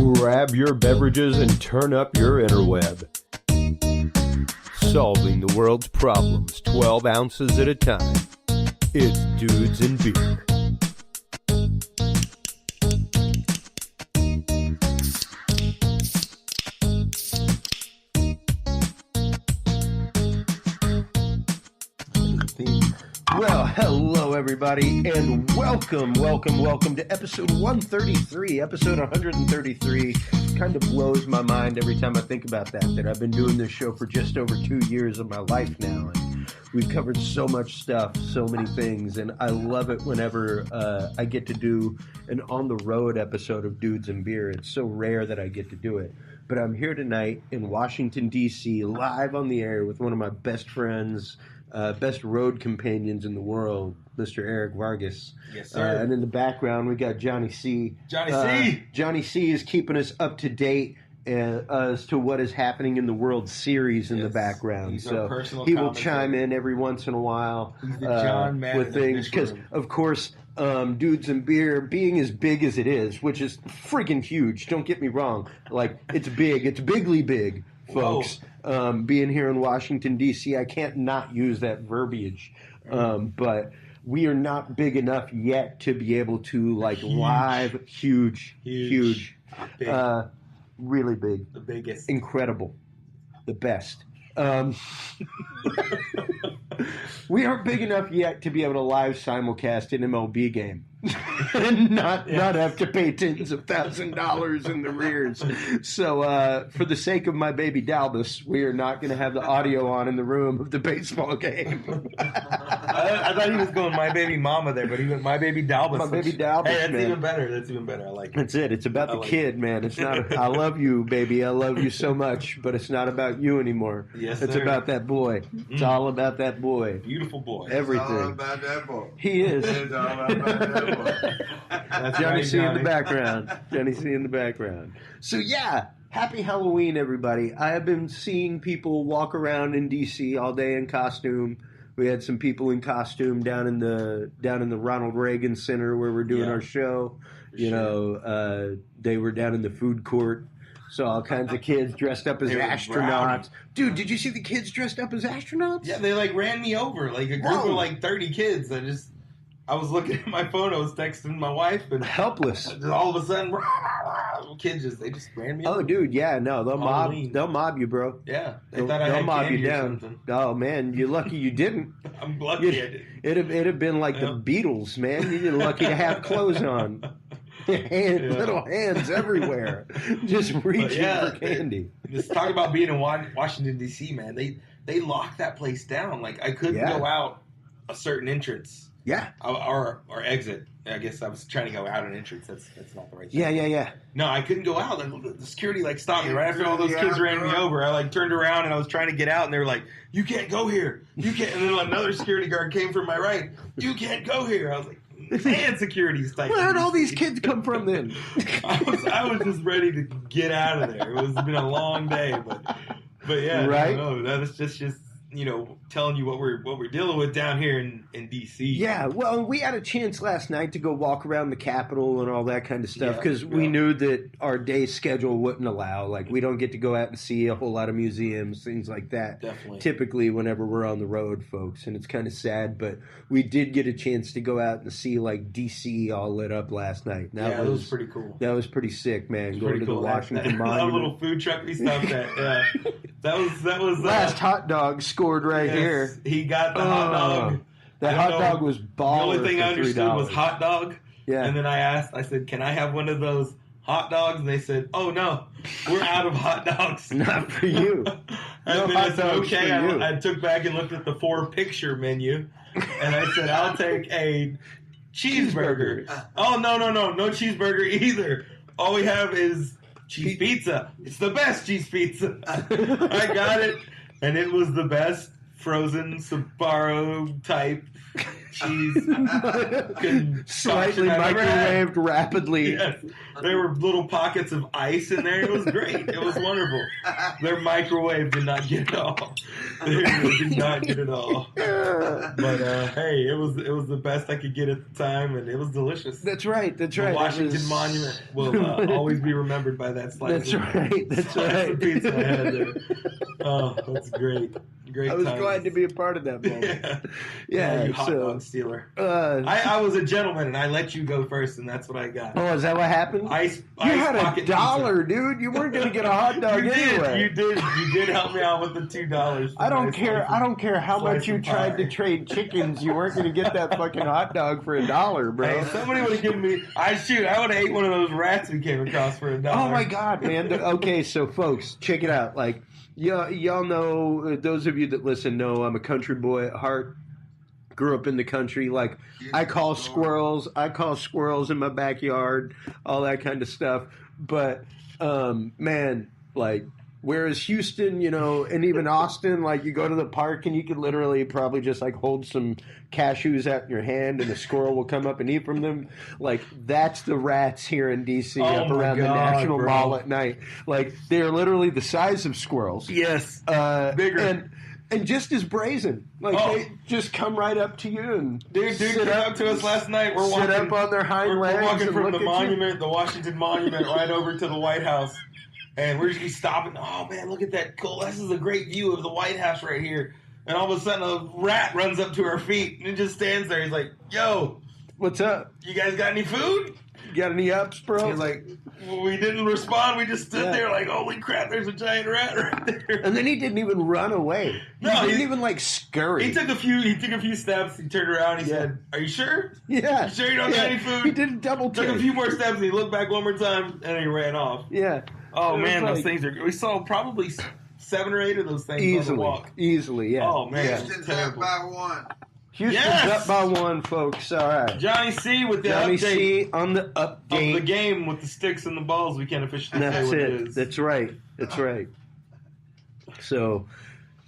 Grab your beverages and turn up your interweb. Solving the world's problems 12 ounces at a time. It's Dudes and Beer. Well, hello everybody, and welcome to episode 133, episode 133. Kind of blows my mind every time I think about that I've been doing this show for just over 2 years of my life now, and we've covered so much stuff, so many things, and I love it whenever I get to do an on-the-road episode of Dudes and Beer. It's so rare that I get to do it, but I'm here tonight in Washington, D.C., live on the air with one of my best friends, best road companions in the world, Mr. Eric Vargas. Yes, sir. And in the background, we got Johnny C. Johnny C. Johnny C is keeping us up to date as to what is happening in the World Series in the background. He's so he will chime in every once in a while with things. Because, of course, Dudes and Beer, being as big as it is, which is freaking huge, don't get me wrong. Like, it's big. It's bigly big, folks. Being here in Washington, D.C., I can't not use that verbiage. But we are not big enough yet to be able to, huge, big. Really big. The biggest. Incredible. The best. We aren't big enough yet to be able to live simulcast an MLB game and not have to pay tens of $1,000s in the rears. So for the sake of my baby Dalbus, we are not going to have the audio on in the room of the baseball game. I thought he was going my baby mama there, but he went my baby Dalbus. My baby Dalbus, hey, that's man. even better. That's even better. I like it. That's it. It's about the kid, man. It's not. I love you, baby. I love you so much, but it's not about you anymore. Yes, it's sir. about that boy. It's all about that boy. Beautiful boy. Everything. It's all about that boy. He is. It's all about that boy. That's Johnny right, C in Johnny. the background. Johnny C in the background. So yeah, happy Halloween, everybody. I have been seeing people walk around in D.C. all day in costume. We had some people in costume down in the Ronald Reagan Center where we're doing our show. They were down in the food court. Saw all kinds of kids dressed up as astronauts. Dude, did you see the kids dressed up as astronauts? Yeah, they ran me over. Like a group of 30 kids. I was looking at my phone. I was texting my wife, and helpless. All of a sudden, kids they just ran me over. Oh, dude, yeah, no, they'll mob you, bro. Yeah, they'll mob you down. Oh man, you're lucky you didn't. I'm lucky I didn't. It'd have been like the Beatles, man. You're lucky to have clothes on. Little hands everywhere, just reaching for candy. Just talk about being in Washington D.C., man. They locked that place down. Like I couldn't go out a certain entrance. Yeah, or exit. I guess I was trying to go out an entrance. That's not the right thing. Yeah. No, I couldn't go out. The security stopped me right after all those kids ran me over. I turned around and I was trying to get out, and they were like, "You can't go here. You can't." And then another security guard came from my right. "You can't go here." I was like, "Man, security's tight." Where'd all these kids come from then? I was just ready to get out of there. It's been a long day, but yeah, right. No, that's just telling you what we're dealing with down here in D.C. Yeah, well, we had a chance last night to go walk around the Capitol and all that kind of stuff because we knew that our day schedule wouldn't allow. Like, we don't get to go out and see a whole lot of museums, things like that. Definitely. Typically, whenever we're on the road, folks, and it's kind of sad, but we did get a chance to go out and see, D.C. all lit up last night. That was pretty cool. That was pretty sick, man. Going to the Washington Monument. That little food truck we stopped at, That was last hot dog scored here. He got the hot dog. That hot dog was baller. The only thing I understood was hot dog. Yeah. And then I said, "Can I have one of those hot dogs?" And they said, "Oh no, we're out of hot dogs." Not for you. And then I said, "Okay." I took back and looked at the 4-picture menu, and I said, "I'll take a cheeseburger." Oh no cheeseburger either. All we have is cheese pizza. It's the best cheese pizza. I got it, and it was the best frozen Sbarro type cheese, slightly microwaved rapidly. Yes. There were little pockets of ice in there. It was great. It was wonderful. Their microwave did not get it all. They did not get it all. But hey, it was the best I could get at the time, and it was delicious. That's right. The Washington Monument will always be remembered by that slice. That's right. That's right. Pizza I had there. Oh, that's great. Great. I was glad to be a part of that moment. Yeah, you hot dog stealer. I was a gentleman, and I let you go first, and that's what I got. Oh, is that what happened? You had $1, dude. You weren't going to get a hot dog anyway. You did help me out with the $2. I don't care how much you tried to trade chickens. You weren't going to get that fucking hot dog for $1, bro. Hey, somebody would have given me. I would have ate one of those rats we came across for $1. Oh my god, man. Okay, so folks, check it out. Like, y'all know, those of you that listen know I'm a country boy at heart. Grew up in the country. Like, I call squirrels in my backyard, all that kind of stuff. But man, like, whereas Houston, and even Austin, like, you go to the park and you can literally probably just like hold some cashews out in your hand and a squirrel will come up and eat from them. Like, that's the rats here in D.C. up around the National Mall at night. Like, they're literally the size of squirrels. Yes. Bigger. And just as brazen. Like, they just come right up to you and dude came up to us last night. We're walking up on their hind legs. We're walking from the monument, the Washington Monument, right over to the White House. And we're just stopping. Oh, man, look at that. Cool. This is a great view of the White House right here. And all of a sudden, a rat runs up to our feet and it just stands there. He's like, yo. What's up? You guys got any food? You got any ups, bro? He's like, well, we didn't respond. We just stood there like, holy crap, there's a giant rat right there. And then he didn't even run away. He didn't even, like, scurry. He took a few steps. He turned around. He said, are you sure? Yeah. You sure you don't got any food? He did a double take. Took a few more steps and he looked back one more time and then he ran off. Yeah. Oh, man, those things are... We saw probably 7 or 8 of those things on the walk. Easily, yeah. Oh, man. Houston's up by 1. Houston's up by 1, folks. All right. Johnny C with the Johnny update. C on the update. Of the game with the sticks and the balls. We can't officially say what it is. That's right. That's right. So...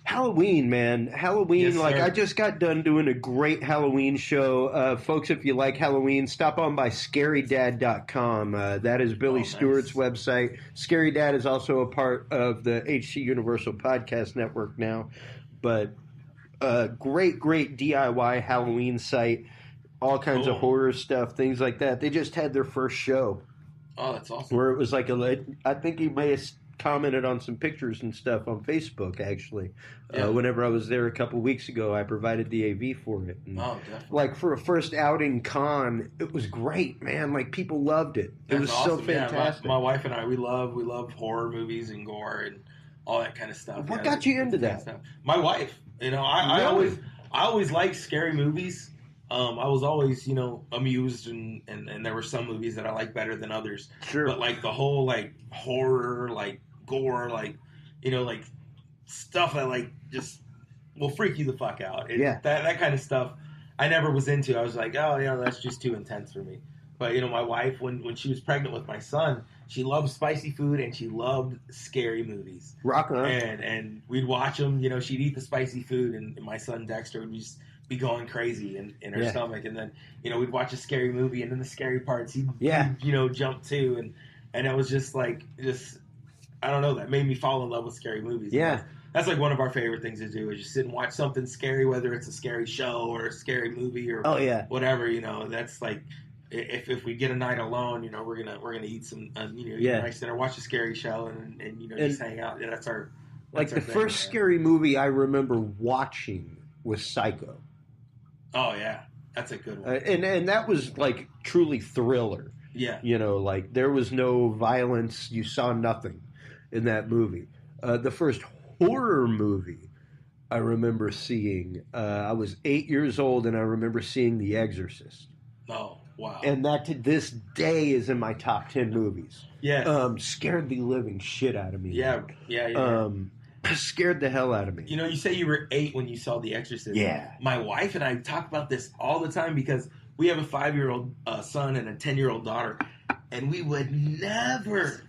Halloween, man. Halloween, yes, I just got done doing a great Halloween show. Folks, if you like Halloween, stop on by scarydad.com. That is Billy Stewart's website. Scary Dad is also a part of the HC Universal Podcast Network now. But great DIY Halloween site. All kinds of horror stuff, things like that. They just had their first show. Oh, that's awesome. Where it was like I think he may have commented on some pictures and stuff on Facebook, actually. Yeah. Whenever I was there a couple weeks ago, I provided the AV for it. And definitely. Like, for a first outing con, it was great, man. Like, people loved it. It was awesome. So fantastic. Yeah, my wife and I, we love horror movies and gore and all that kind of stuff. What got you into that? My wife. I always liked scary movies. I was always, amused, and there were some movies that I liked better than others. Sure. But, like, the whole, like, horror, like, gore, like, like, stuff that, like, just will freak you the fuck out. That kind of stuff I never was into. I was like, oh, yeah, that's just too intense for me. But, my wife, when she was pregnant with my son, she loved spicy food and she loved scary movies. Rock on. And we'd watch them. She'd eat the spicy food, and my son Dexter would just be going crazy in her stomach. And then, we'd watch a scary movie, and then the scary parts he'd jump to. And it was just like, I don't know, that made me fall in love with scary movies. Yeah. That's like one of our favorite things to do, is just sit and watch something scary, whether it's a scary show or a scary movie or whatever. That's like, if we get a night alone, we're gonna eat some eat a nice dinner, watch a scary show, and just hang out. Yeah, that's our first scary movie I remember watching was Psycho. Oh yeah, that's a good one. And that was like truly thriller. Yeah. Like, there was no violence. You saw nothing in that movie. The first horror movie I remember seeing, I was 8 years old, and I remember seeing The Exorcist. Oh, wow. And that to this day is in my top 10 movies. Yeah. Scared the living shit out of me. Yeah. Scared the hell out of me. You say you were 8 when you saw The Exorcist. Yeah. My wife and I talk about this all the time because we have a 5-year-old son and a 10-year-old daughter, and we would never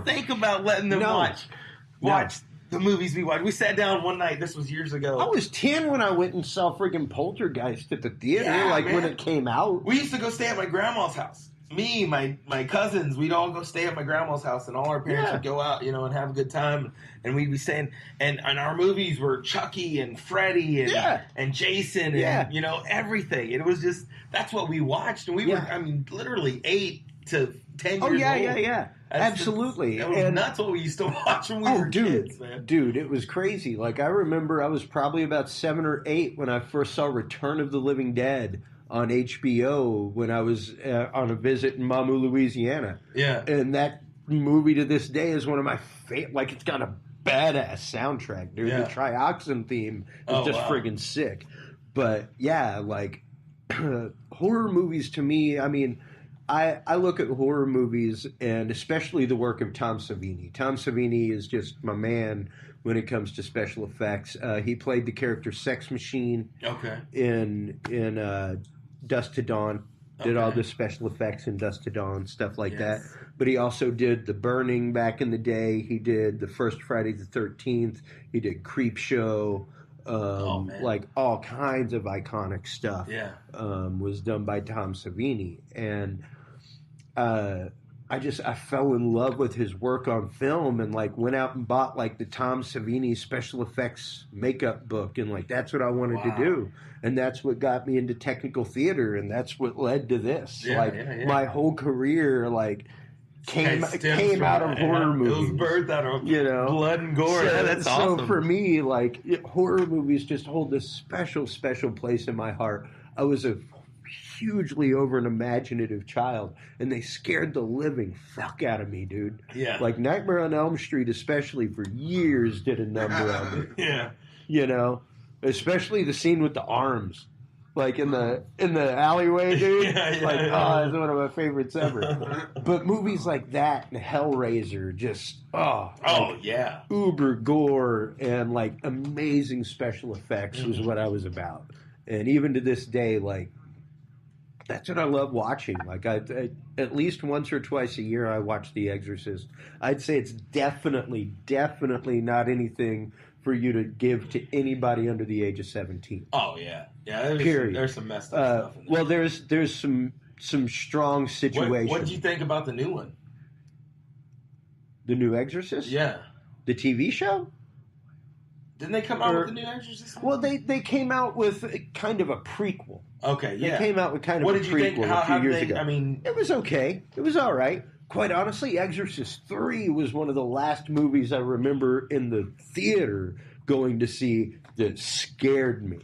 think about letting them watch the movies we watched. We sat down one night. This was years ago. I was 10 when I went and saw freaking Poltergeist at the theater, when it came out. We used to go stay at my grandma's house. Me, my cousins, we'd all go stay at my grandma's house, and all our parents would go out, and have a good time. And we'd be saying, and our movies were Chucky and Freddy and Jason and, everything. And it was just, that's what we watched. And we were, literally 8 to 10 years old. Yeah. Absolutely. And that's what we used to watch when we were kids, man. Dude, it was crazy. Like, I remember I was probably about 7 or 8 when I first saw Return of the Living Dead on HBO when I was on a visit in Mamou, Louisiana. Yeah. And that movie to this day is one of my favorite. Like, it's got a badass soundtrack, dude. Yeah. The Trioxin theme is just friggin' sick. But, yeah, like, horror movies to me, I look at horror movies, and especially the work of Tom Savini. Tom Savini is just my man when it comes to special effects. He played the character Sex Machine in Dusk to Dawn. Did all the special effects in Dusk to Dawn, stuff like that. But he also did The Burning back in the day. He did the first Friday the 13th. He did Creepshow. Like all kinds of iconic stuff was done by Tom Savini. And I fell in love with his work on film, and like went out and bought like the Tom Savini special effects makeup book, and like that's what I wanted to do. And that's what got me into technical theater, and that's what led to this. My whole career came out of horror movies. It was birthed out of blood and gore. That's awesome. So for me, horror movies just hold this special, special place in my heart. I was a hugely over an imaginative child, and they scared the living fuck out of me, dude. Yeah. Like Nightmare on Elm Street, especially for years, did a number on me. Yeah. Especially the scene with the arms. Like in the alleyway, dude. It's one of my favorites ever. But movies like that and Hellraiser just uber gore and like amazing special effects was what I was about. And even to this day, like that's what I love watching. Like I at least once or twice a year I watch The Exorcist. I'd say it's definitely not anything for you to give to anybody under the age of 17. Oh yeah. There's some messed up stuff in there. Well, there's some strong situations. What did you think about the new one? The new Exorcist? Yeah. The TV show? Didn't they come out with the new Exorcist? Well, they came out with kind of a prequel. Okay, yeah. They came out with kind of a prequel a few years ago. It was okay. It was all right. Quite honestly, Exorcist 3 was one of the last movies I remember in the theater going to see that scared me.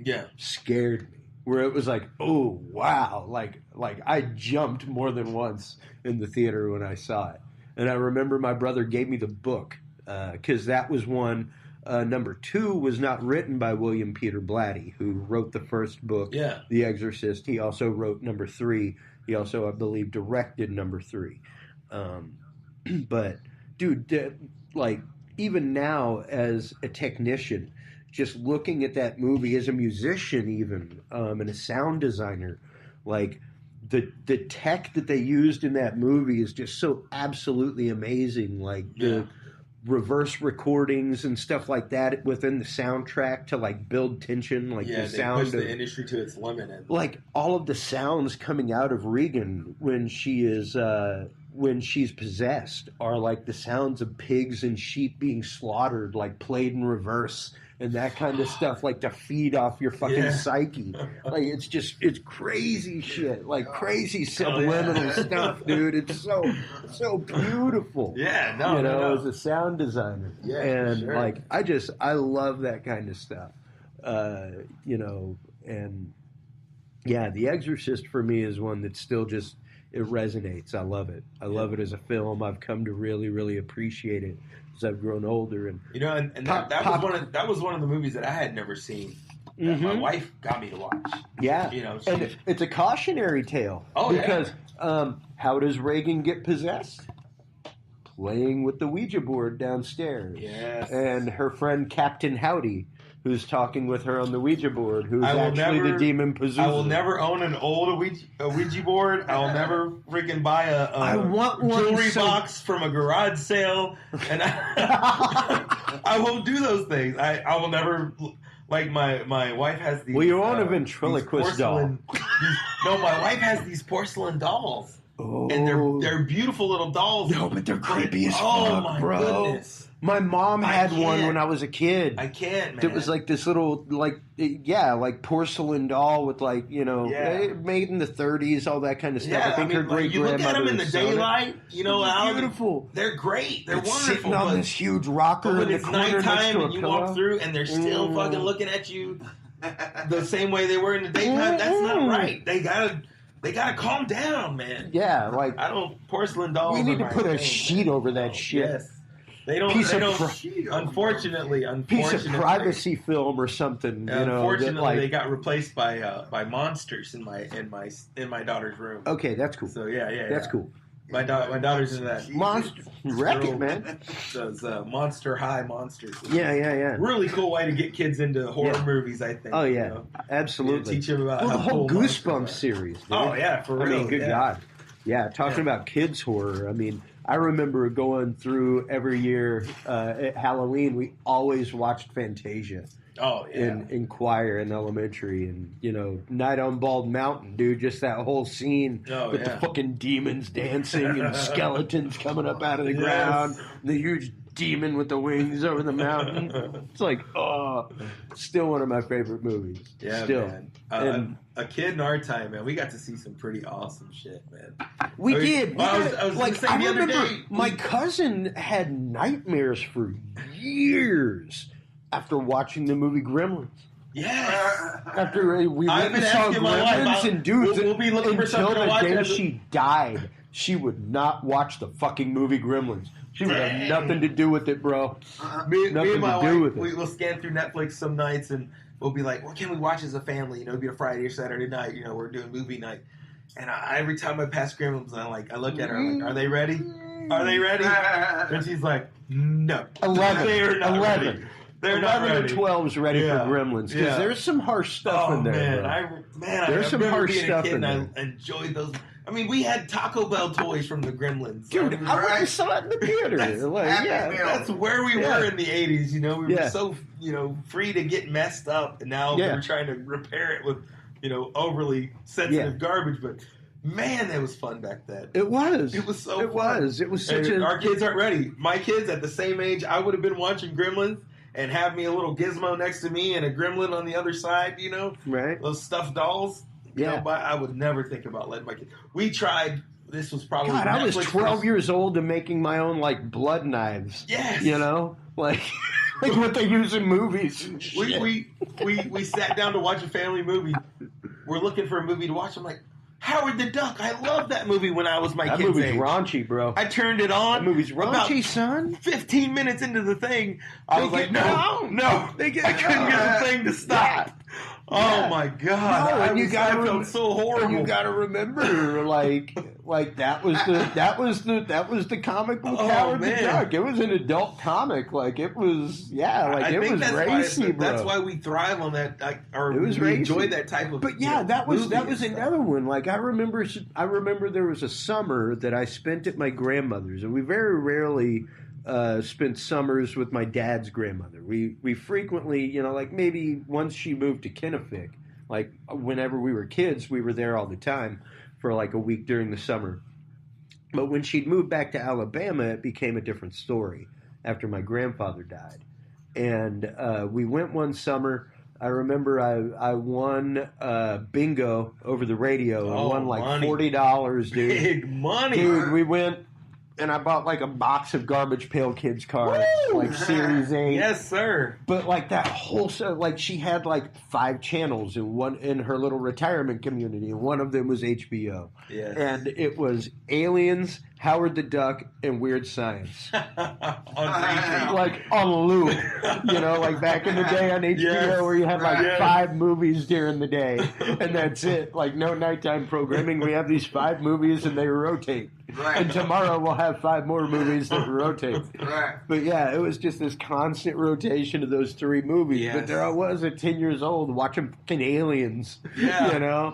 Yeah. Scared me. Where it was like, oh, wow. Like I jumped more than once in the theater when I saw it. And I remember my brother gave me the book because that was one. Number 2 was not written by William Peter Blatty, who wrote the first book, The Exorcist. He also wrote number 3. He also, I believe, directed number 3. But, dude, even now as a technician, just looking at that movie as a musician even, and a sound designer, like the tech that they used in that movie is just so absolutely amazing. Like the reverse recordings and stuff like that within the soundtrack to like build tension, like the sound push the industry to its limit, and like all of the sounds coming out of Regan when she's possessed are like the sounds of pigs and sheep being slaughtered, like played in reverse and that kind of stuff, like to feed off your fucking psyche. Like it's crazy shit, like crazy subliminal stuff, dude. It's so beautiful. As a sound designer, like I love that kind of stuff, and The Exorcist for me is one that still just it resonates. I love it. I love it as a film. I've come to really, really appreciate it as I've grown older. And that was one of the movies that I had never seen. That my wife got me to watch. Yeah, and it's a cautionary tale. Because how does Reagan get possessed? Playing with the Ouija board downstairs. Yes. And her friend Captain Howdy who's talking with her on the Ouija board, who's actually the demon Pazuzu. I will never own an old Ouija board. I will never freaking buy a jewelry box from a garage sale. And I won't do those things. I will never... Like my wife has these... Well, you own a ventriloquist doll. No, my wife has these porcelain dolls. Oh. And they're beautiful little dolls. No, but they're creepy as fuck, bro. My goodness. My mom had one when I was a kid. I can't, man. It was like this little, like porcelain doll with made in the 30s, all that kind of stuff. Yeah, I think her great you look at them in the daylight, beautiful. They're great. They're wonderful. Sitting on this huge rocker in the it's corner next nighttime to a and you pillow. walk through and they're still fucking looking at you the same way they were in the daytime. That's not right. They gotta calm down, man. Yeah, porcelain dolls. We need to put a sheet over that shit. Yes. They don't. Unfortunately, piece of privacy film or something. Unfortunately, they got replaced by monsters in my daughter's room. Okay, that's cool. So yeah, that's cool. My daughter's in that monster. Wreck it, man. Those Monster High monsters. Yeah. Really cool way to get kids into horror movies, I think. Oh yeah, absolutely. Teach them about the whole cool Goosebumps series. Dude. Oh yeah, for real. I mean, good God. Yeah, talking about kids horror. I mean, I remember going through every year at Halloween. We always watched Fantasia. Oh yeah. In choir in elementary, and Night on Bald Mountain, dude. Just that whole scene with the fucking demons dancing and skeletons coming up out of the ground. The huge demon with the wings over the mountain. It's like, still one of my favorite movies. Yeah, still. Man. And a kid in our time, man, we got to see some pretty awesome shit, man. We did. I remember my cousin had nightmares for years after watching the movie Gremlins. Yes. After we went and saw Gremlins and dudes, we'll be looking for something to watch. Until the day she died, she would not watch the fucking movie Gremlins. She would have nothing to do with it, bro. Me and my wife, we'll scan through Netflix some nights and we'll be like, what can we watch as a family? It'll be a Friday or Saturday night. We're doing movie night. And every time I pass Gremlins, I look at her, I'm like, are they ready? Are they ready? And she's like, no. 11. They are not 11. ready. They're 11 or 12 is ready for Gremlins because there's some harsh stuff in there. There's some harsh stuff in there. I enjoyed those. I mean, we had Taco Bell toys from the Gremlins. Dude, I went and saw it in the theater. That's where we were in the 80s. We were so free to get messed up, and now we're trying to repair it with overly sensitive garbage. But man, that was fun back then. It was. It was so. It fun. was. It was such a. Our kids aren't ready. My kids at the same age, I would have been watching Gremlins. And have me a little gizmo next to me and a gremlin on the other side, Right. Those stuffed dolls. But I would never think about letting my kids. We tried. This was probably. God, I was 12 years old and making my own blood knives. Yes. Like what they use in movies. We sat down to watch a family movie. We're looking for a movie to watch. I'm like, Howard the Duck. I loved that movie when I was my kid's age. That movie's raunchy, bro. I turned it on. That movie's raunchy, son. 15 minutes into the thing, I was like, no. I couldn't get the thing to stop. Yeah. Oh my God! I felt so horrible. You got to remember, that was the comic book Howard the Duck. It was an adult comic. It was it was racy, bro. That's why we thrive on that. We enjoy that type of. But that was another one. I remember there was a summer that I spent at my grandmother's, and we very rarely spent summers with my dad's grandmother. We frequently, maybe once she moved to Kennefic, whenever we were kids, we were there all the time for a week during the summer. But when she'd moved back to Alabama, it became a different story after my grandfather died. And we went one summer. I remember I won bingo over the radio and won $40, dude. Big money. Dude, we went. And I bought a box of Garbage Pail Kids cards, Series 8. Yes, sir. But that whole show, she had 5 channels in her little retirement community, and one of them was HBO. Yes. And it was Aliens, Howard the Duck, and Weird Science. On Like on loop, like back in the day on HBO where you had like 5 movies during the day and that's it. Like no nighttime programming. We have these 5 movies and they rotate. Right. And tomorrow we'll have 5 more movies that rotate. Right. But yeah, it was just this constant rotation of those 3 movies. Yes. But there I was at 10 years old watching fucking Aliens. Yeah.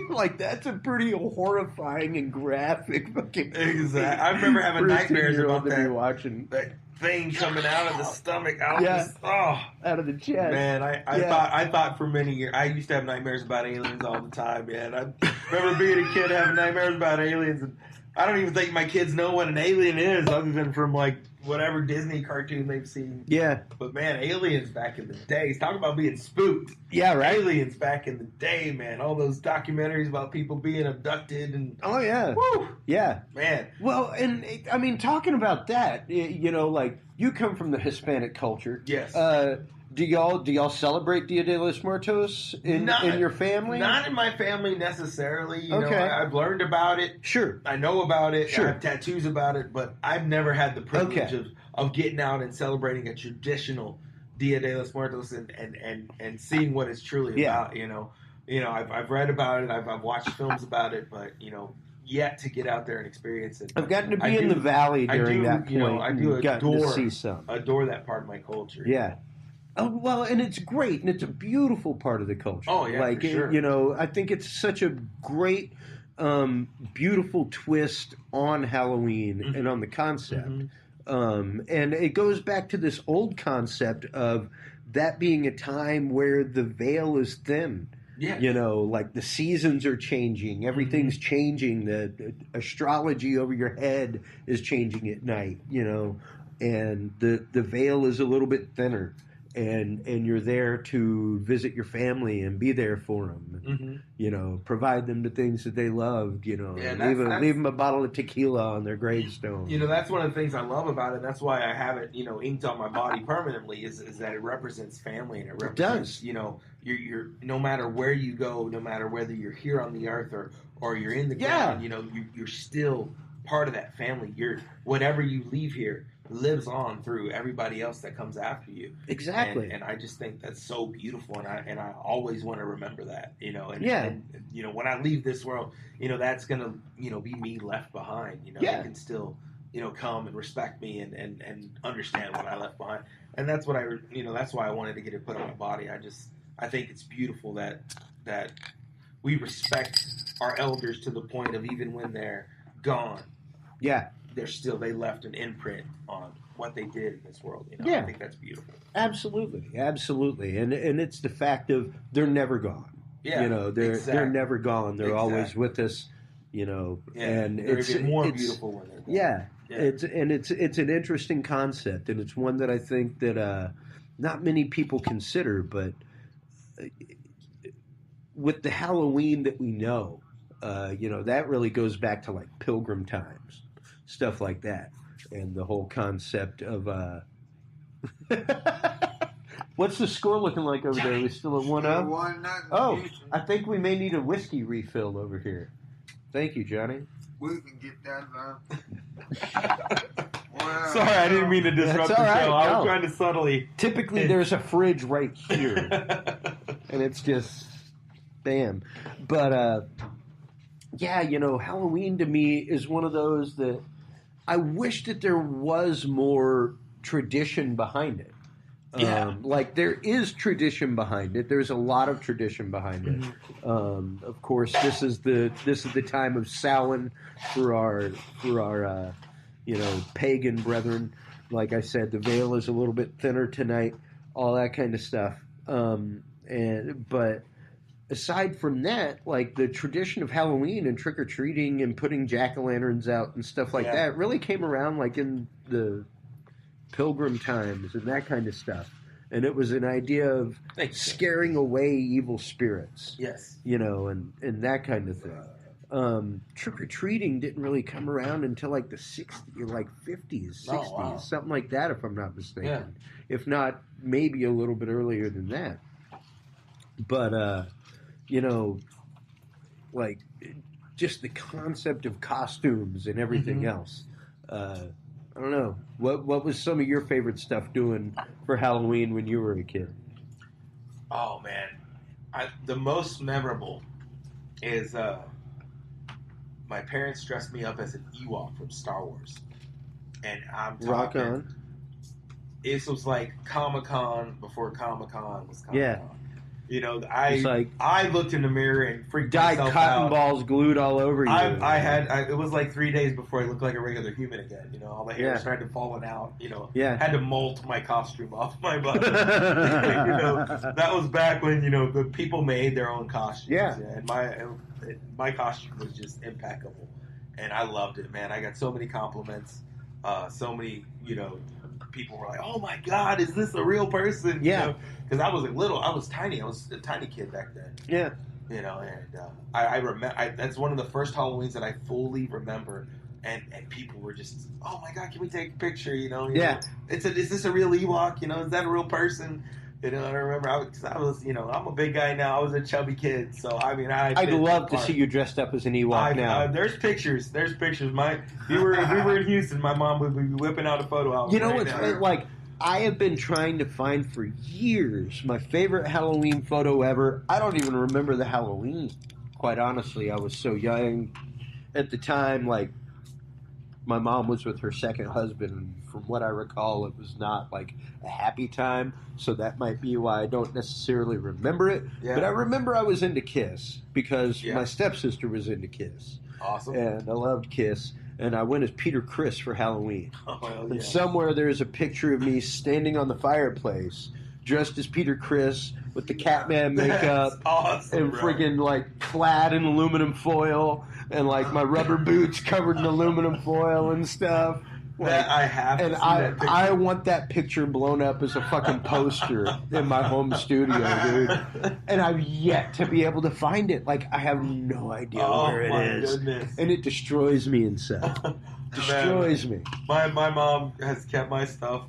like that's a pretty horrifying and graphic fucking Exactly. I remember having nightmares about that. Watching. That thing coming out of the stomach, out of the chest. Man, I thought for many years. I used to have nightmares about aliens all the time. Man, I remember being a kid having nightmares about aliens, and I don't even think my kids know what an alien is, other than from like whatever Disney cartoon they've seen. Yeah. But man, aliens back in the day. Talk about being spooked. Yeah, right. Aliens back in the day, man. All those documentaries about people being abducted and oh yeah, woo, yeah, man. Well, and I mean, talking about that, like you come from the Hispanic culture. Yes. Do y'all celebrate Dia de los Muertos in your family? Not in my family necessarily. You Okay. know, I've learned about it. Sure. I know about it. Sure. I have tattoos about it, but I've never had the privilege of getting out and celebrating a traditional Dia de los Muertos and seeing what it's truly about. You know, I've read about it. I've watched films about it, but yet to get out there and experience it. I've gotten to be in the valley during that point. I do adore that part of my culture. Yeah. Oh, well, and it's great, and it's a beautiful part of the culture. Oh, yeah, like, for sure. I think it's such a great, beautiful twist on Halloween and on the concept. Mm-hmm. And it goes back to this old concept of that being a time where the veil is thin. Yeah. Like the seasons are changing, everything's changing, the astrology over your head is changing at night, and the veil is a little bit thinner. And you're there to visit your family and be there for them, and, provide them the things that they loved, leave them a bottle of tequila on their gravestone. That's one of the things I love about it. That's why I have it, inked on my body permanently. Is that it represents family and it represents, you're no matter where you go, no matter whether you're here on the earth or you're in the ground, you're still part of that family. Whatever you leave here lives on through everybody else that comes after you. Exactly. And I just think that's so beautiful, and I always want to remember that, and when I leave this world, that's gonna be me left behind. They can still come and respect me and understand what I left behind, and that's what that's why I wanted to get it put on my body. I think it's beautiful that we respect our elders to the point of even when they're gone. Yeah. They left an imprint on what they did in this world. Yeah. I think that's beautiful. Absolutely. And it's the fact of they're never gone. Yeah. They're never gone. They're always with us, and they're even more beautiful when they're gone. Yeah. It's an interesting concept, and it's one that I think that not many people consider, but with the Halloween that we know, that really goes back to like Pilgrim times. Stuff like that, and the whole concept of what's the score looking like over there? Are we still at 1-0? Oh, I think we may need a whiskey refill over here. Thank you, Johnny. We can get that. Sorry, I didn't mean to disrupt the show. I was trying to subtly. Typically, there's a fridge right here, and it's just bam. But Halloween to me is one of those that I wish that there was more tradition behind it. Like there is tradition behind it. There's a lot of tradition behind it. Of course, this is the time of Samhain for our pagan brethren. Like I said, the veil is a little bit thinner tonight. All that kind of stuff. But aside from that, like the tradition of Halloween and trick-or-treating and putting jack-o'-lanterns out and stuff like that really came around like in the Pilgrim times and that kind of stuff. And it was an idea of scaring away evil spirits. Yes. And that kind of thing. Trick-or-treating didn't really come around until like the 50s, 60s, something like that if I'm not mistaken. Yeah. If not, maybe a little bit earlier than that. But, like just the concept of costumes and everything else. I don't know. What was some of your favorite stuff doing for Halloween when you were a kid? Oh, man. The most memorable is my parents dressed me up as an Ewok from Star Wars. And I'm talking... Rock on. It was like Comic-Con before Comic-Con was Comic-Con. Yeah. You know, I looked in the mirror and freaked myself out. Dyed cotton balls glued all over you. It was like 3 days before I looked like a regular human again. You know, all the hair started falling out. You know, had to molt my costume off my body. You know, that was back when, you know, the people made their own costumes. Yeah. And my costume was just impeccable. And I loved it, man. I got so many compliments. So many, you know, people were like, "Oh my God, is this a real person?" Yeah. Because I was tiny. I was a tiny kid back then. Yeah. You know, and I remember that's one of the first Halloweens that I fully remember. And people were just, "Oh my God, can we take a picture?" You know, is this a real Ewok? You know, is that a real person? You know, I remember I was, you know, I'm a big guy now. I was a chubby kid, so I mean, I'd love to see you dressed up as an Ewok now. There's pictures. We were in Houston. My mom would be whipping out a photo album. You know what's like? I have been trying to find for years my favorite Halloween photo ever. I don't even remember the Halloween. Quite honestly, I was so young at the time. Like, my mom was with her second husband, and from what I recall, it was not like a happy time. So that might be why I don't necessarily remember it. Yeah. But I remember I was into Kiss because my stepsister was into Kiss. Awesome. And I loved Kiss. And I went as Peter Criss for Halloween. Oh, well, and somewhere there's a picture of me standing on the fireplace, dressed as Peter Criss with the Catman makeup, awesome, and freaking like clad in aluminum foil, and like my rubber boots covered in aluminum foil and stuff. Like, that I have, and I want that picture blown up as a fucking poster in my home studio, dude. And I've yet to be able to find it. Like, I have no idea where it is. Goodness. And it destroys me inside. Destroys me. My mom has kept my stuff.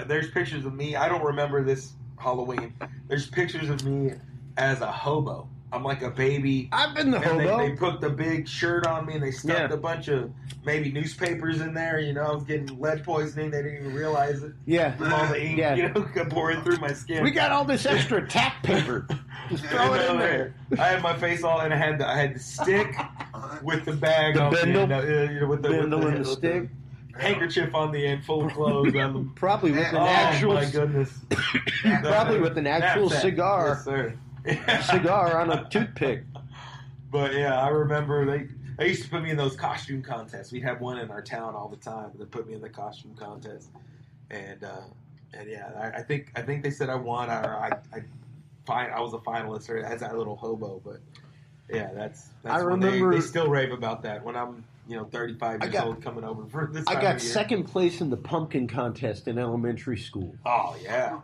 There's pictures of me. I don't remember this Halloween. There's pictures of me as a hobo. I'm like a baby. I've been the hobo. They put the big shirt on me and they stuffed a bunch of maybe newspapers in there. You know, I was getting lead poisoning. They didn't even realize it. Yeah. From all the ink, you know, pouring through my skin. We got all this extra tack paper. Just throw it in there. I had my face all, and I had the stick with the bag the on bindle, the end. With the bindle and the stick. Handkerchief on the end, full of clothes. Probably with an actual. Oh my goodness! Probably with an actual cigar. Yes, sir. Cigar on a toothpick. But yeah, I remember they used to put me in those costume contests. We'd have one in our town all the time. They put me in the costume contest, and yeah, I think they said I won, or I was a finalist, or as that little hobo. But yeah, that's I when remember they still rave about that when I'm 35 years old coming over for this. I got second place in the pumpkin contest in elementary school. Oh yeah.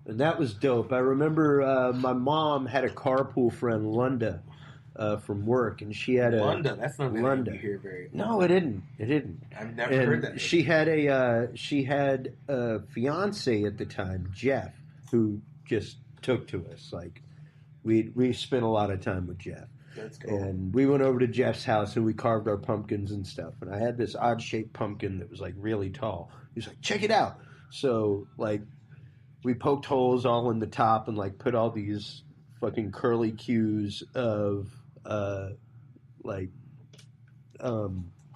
And that was dope. I remember my mom had a carpool friend, Lunda, from work, and she had a Lunda. That's not Lunda. You hear very. No, it didn't. It didn't. I've never heard that. She had a fiance at the time, Jeff, who just took to us. Like we spent a lot of time with Jeff. That's cool. And we went over to Jeff's house and we carved our pumpkins and stuff. And I had this odd shaped pumpkin that was like really tall. He's like, check it out. So like. We poked holes all in the top and like put all these fucking curly cues of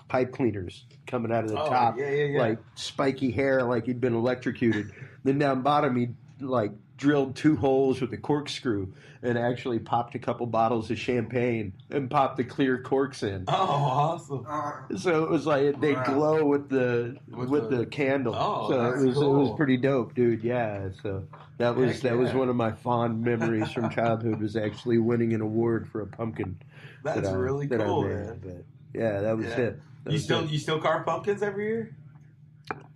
pipe cleaners coming out of the top, like spiky hair, like he'd been electrocuted. Then down bottom, he like drilled 2 holes with a corkscrew and actually popped a couple bottles of champagne and popped the clear corks in. Oh, awesome! So it was like they glow with the candle. Oh, so that's cool. It was pretty dope, dude. Yeah. So that was one of my fond memories from childhood, was actually winning an award for a pumpkin. That's really cool, man. But yeah, that was it. You still carve pumpkins every year?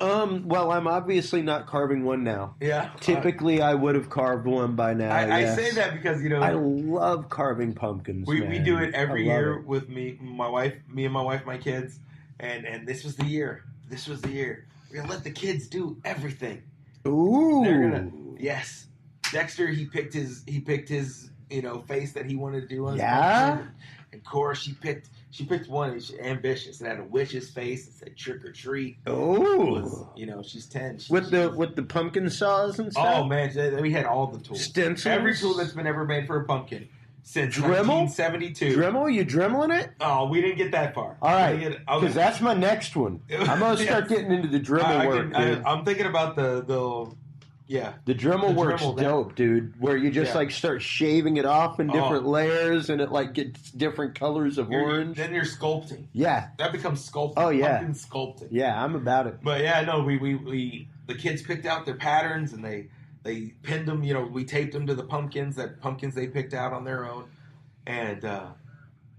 Well, I'm obviously not carving one now. Yeah. Typically, I would have carved one by now. I say that because, I love carving pumpkins. We do it every year with me and my wife, my kids, and this was the year. We're gonna let the kids do everything. Ooh. Yes. Dexter, he picked his face that he wanted to do on his yeah. pumpkin. And of course, she picked one. It was ambitious. It had a witch's face. It said trick or treat. Oh, she's 10. With the pumpkin saws and stuff. Oh man, we had all the tools. Stencils. Every tool that's been ever made for a pumpkin since 1972. Dremel? You dremeling it? Oh, we didn't get that far. All right, because that's my next one. I'm gonna start getting into the Dremel work. I'm thinking about the Dremel work's dope, dude. Where you just start shaving it off in different layers, and it gets different colors of orange. Then you're sculpting. Yeah, that becomes sculpting. Oh yeah, pumpkin sculpting. Yeah, I'm about it. But we the kids picked out their patterns and they pinned them. We taped them to the pumpkins they picked out on their own, and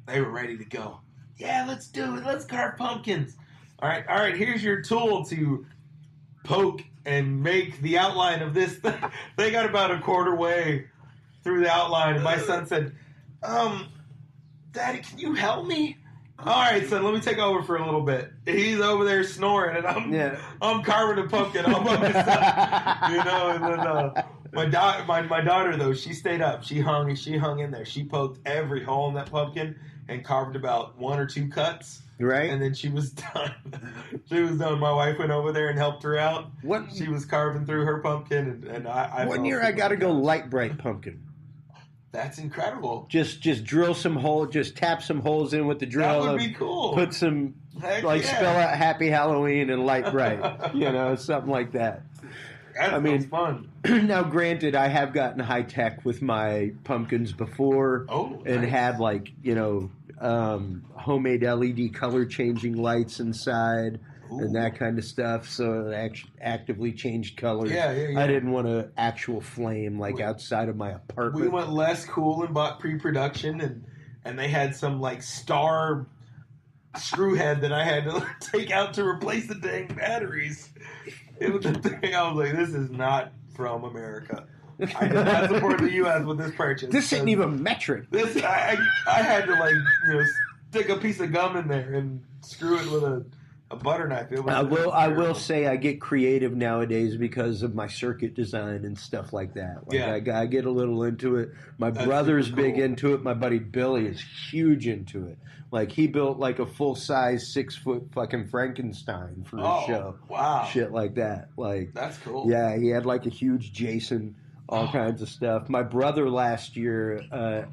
they were ready to go. Yeah, let's do it. Let's carve pumpkins. All right. Here's your tool to poke and make the outline of this. They got about a quarter way through the outline, and my son said, Daddy, can you help me? All right, son, let me take over for a little bit. He's over there snoring, and I'm carving a pumpkin all by myself. And then my daughter, though, she stayed up. She hung in there. She poked every hole in that pumpkin and carved about 1 or 2 cuts. Right. And then she was done. My wife went over there and helped her out. She was carving through her pumpkin, and I one year I got to go light bright pumpkin. That's incredible. Just drill some holes, just tap some holes in with the drill. That would be cool. Put some, spell out Happy Halloween and light bright. Something like that. That's fun. Now, granted, I have gotten high tech with my pumpkins before, and had homemade LED color changing lights inside. Ooh. And that kind of stuff, so it actively changed colors. Yeah. I didn't want an actual flame outside of my apartment. We went less cool and bought pre-production, and they had some star screw head that I had to take out to replace the dang batteries. It was the thing. I was like, this is not from America. I did not support the U.S. with this purchase. This isn't even metric. I had to stick a piece of gum in there and screw it with a butter knife. I will say I get creative nowadays because of my circuit design and stuff like that. I get a little into it. My brother's big into it. My buddy Billy is huge into it. He built a full size 6-foot fucking Frankenstein for his show. Wow. Shit like that. That's cool. Yeah, he had a huge Jason. All kinds of stuff. My brother last year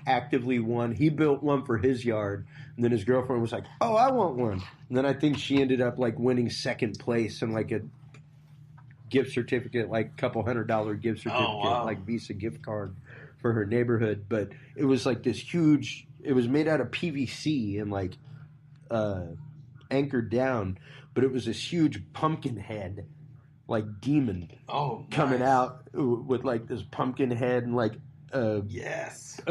actively won. He built one for his yard, and then his girlfriend was like, "Oh, I want one." And then I think she ended up winning second place and a gift certificate, couple $100 gift certificate, Visa gift card for her neighborhood. But it was this huge. It was made out of PVC and anchored down, but it was this huge pumpkin head. Demon coming out with this pumpkin head and a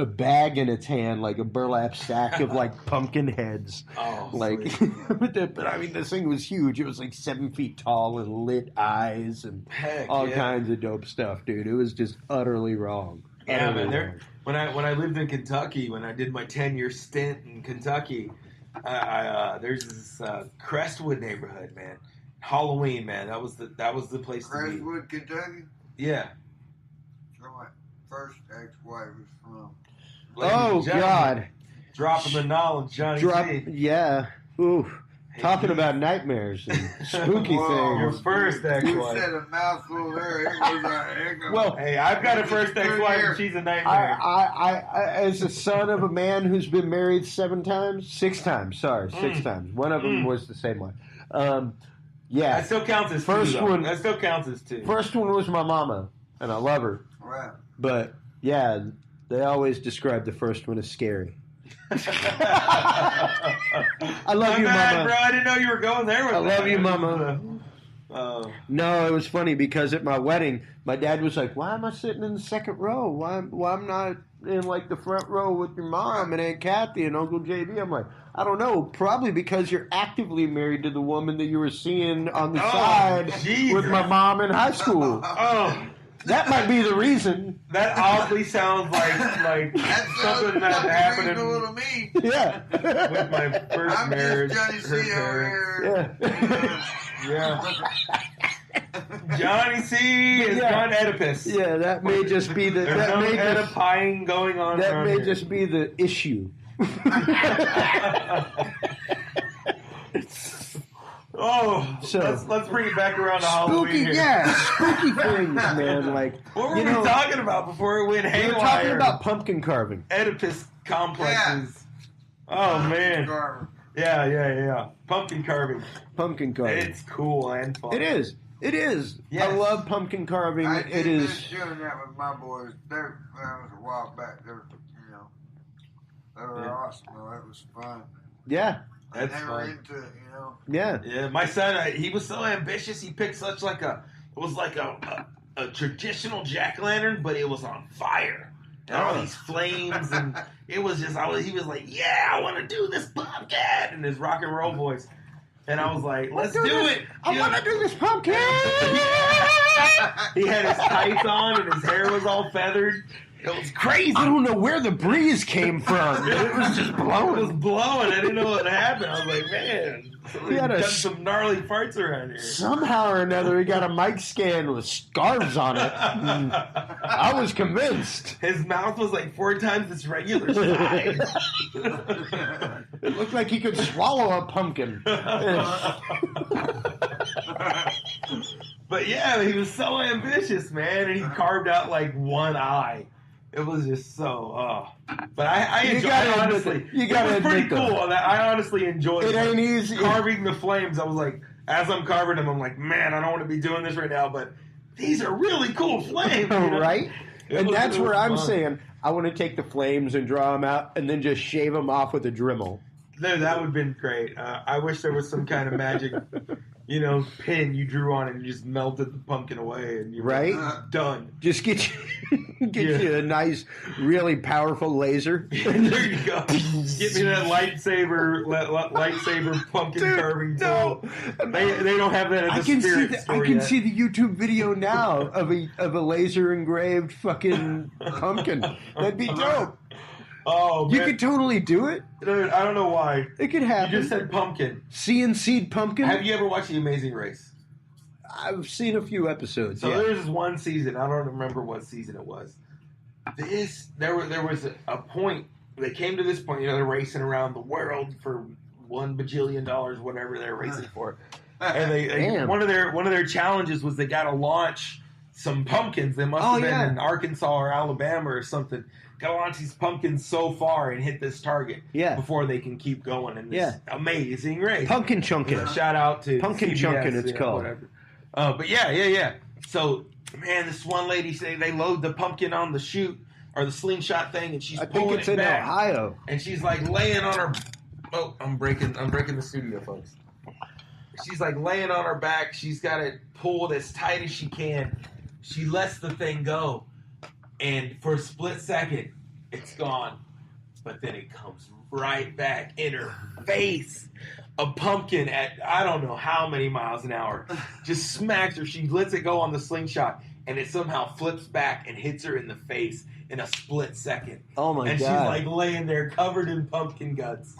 bag in its hand, a burlap sack of pumpkin heads. But this thing was huge. It was 7 feet tall and lit eyes and all kinds of dope stuff, dude. It was just utterly wrong. Yeah, man. When I lived in Kentucky, when I did my 10-year stint in Kentucky, there's this Crestwood neighborhood, man. Halloween, man. That was the place to be. Crestwood, Kentucky? Yeah. So my first ex-wife was from. God. Dropping the knowledge, Johnny C. Yeah. Ooh. Talking about nightmares and spooky things. Your first ex-wife. You said a mouthful there. Well, hey, I've got a first ex-wife and she's a nightmare. I as a son of a man who's been married 6 times. Sorry, 6 times. One of them was the same one. Yeah, that still counts as first two, one. That still counts as 2. First one was my mama, and I love her. Wow. But yeah, they always describe the first one as scary. I love you, mama. Bro, I didn't know you were going there with I that. love you, mama. No, it was funny because at my wedding, my dad was like, "Why am I sitting in the second row? Why I'm not in the front row with your mom and Aunt Kathy and Uncle JD?" I'm like, I don't know. Probably because you're actively married to the woman that you were seeing on the side with my mom in high school. That might be the reason. That oddly sounds like something that happened to me. Yeah. With my first marriage. Johnny C over here. Yeah. Johnny C is John Oedipus. Yeah, that may just be the. There's no Oedipying going on. That may just be the issue. Oh, so let's bring it back around to Halloween here. Yeah, spooky things, man. Like, what were we talking about before it went haywire? We were talking about pumpkin carving. Oedipus complexes. Yeah. Oh, man. Yeah. Pumpkin carving. Pumpkin carving. It's cool and fun. It is. Yes. I love pumpkin carving. It is. Doing that with my boys. That was a while back. They were awesome. That was fun. Yeah. That's they fun. were into it, Yeah. My son, he was so ambitious. He picked such a traditional jack-o'-lantern, but it was on fire. And all these flames, and it was just, he was like, yeah, I want to do this pumpkin, in his rock and roll voice. And I was like, let's do it. I want to do this pumpkin. He had his tights on, and his hair was all feathered. It was crazy. I don't know where the breeze came from. It was just blowing. It was blowing. I didn't know what happened. I was like, man, he had done some gnarly farts around here. Somehow or another, he got a mic stand with scarves on it. I was convinced. His mouth was like 4 times its regular size. It looked like he could swallow a pumpkin. But yeah, he was so ambitious, man, and he carved out like one eye. It was just so, but I enjoyed it, honestly. It was pretty cool. I honestly enjoyed it. It ain't easy. Carving the flames, I was like, as I'm carving them, I'm like, man, I don't want to be doing this right now, but these are really cool flames. Right? And that's where I'm saying, I want to take the flames and draw them out and then just shave them off with a Dremel. No, that would have been great. I wish there was some kind of magic, pin you drew on it and you just melted the pumpkin away and you were done. Just get you a nice, really powerful laser. There you go. Get me that lightsaber pumpkin carving tool. They don't have that at the Spirit store I can see the YouTube video now of a laser engraved fucking pumpkin. That'd be dope. Oh, man. You could totally do it. Dude, I don't know why. It could happen. You just said pumpkin. CNC'd pumpkin? Have you ever watched The Amazing Race? I've seen a few episodes. So there's this one season. I don't remember what season it was. There was a point. They came to this point. They're racing around the world for $1 bajillion, whatever they're racing for. And one of their challenges was they got to launch some pumpkins. They must have been in Arkansas or Alabama or something. Got to launch these pumpkins so far and hit this target before they can keep going in this amazing race. Pumpkin chunking. Shout out to Pumpkin CBS, chunking, it's called. Whatever. But yeah. So, man, this one lady say they load the pumpkin on the chute or the slingshot thing, and she's pulling it back. in Ohio. And she's like laying on her. Oh, I'm breaking the studio, folks. She's like laying on her back. She's got it pulled as tight as she can. She lets the thing go. And for a split second, it's gone. But then it comes right back in her face. A pumpkin at, I don't know how many miles an hour, just smacks her. She lets it go on the slingshot, and it somehow flips back and hits her in the face in a split second. Oh, my God. And she's like laying there covered in pumpkin guts.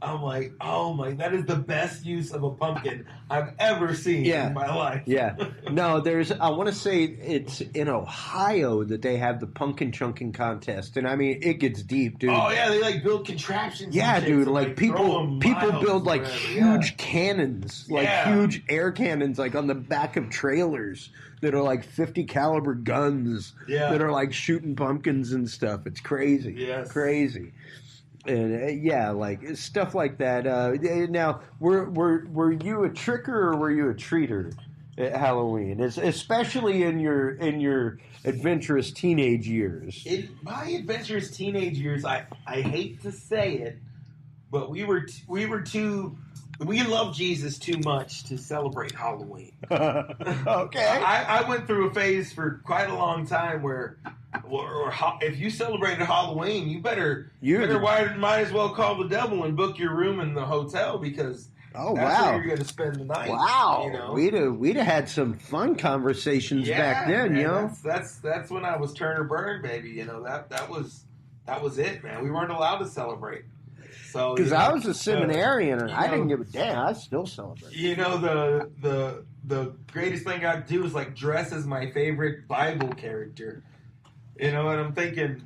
I'm like, oh my, that is the best use of a pumpkin I've ever seen in my life. Yeah. No, I want to say it's in Ohio that they have the pumpkin chunking contest. And I mean, it gets deep, dude. Oh, yeah, they like build contraptions. Yeah, and shit, dude, so like people build like huge cannons, like huge air cannons, like on the back of trailers that are like 50 caliber guns that are like shooting pumpkins and stuff. It's crazy. Yes. Crazy. And like stuff like that. Now, were you a tricker or were you a treater at Halloween? Especially in your adventurous teenage years. In my adventurous teenage years, I hate to say it, but we love Jesus too much to celebrate Halloween. Okay. I went through a phase for quite a long time where if you celebrated Halloween, you might as well call the devil and book your room in the hotel because that's where you're going to spend the night. Wow, you know? we'd have had some fun conversations back then, man, you know. That's when I was turn or burn, baby. You know that was it, man. We weren't allowed to celebrate. So because I was a seminarian and I didn't give a damn. I still celebrate. You know the greatest thing I'd do is like dress as my favorite Bible character. You know, and I'm thinking,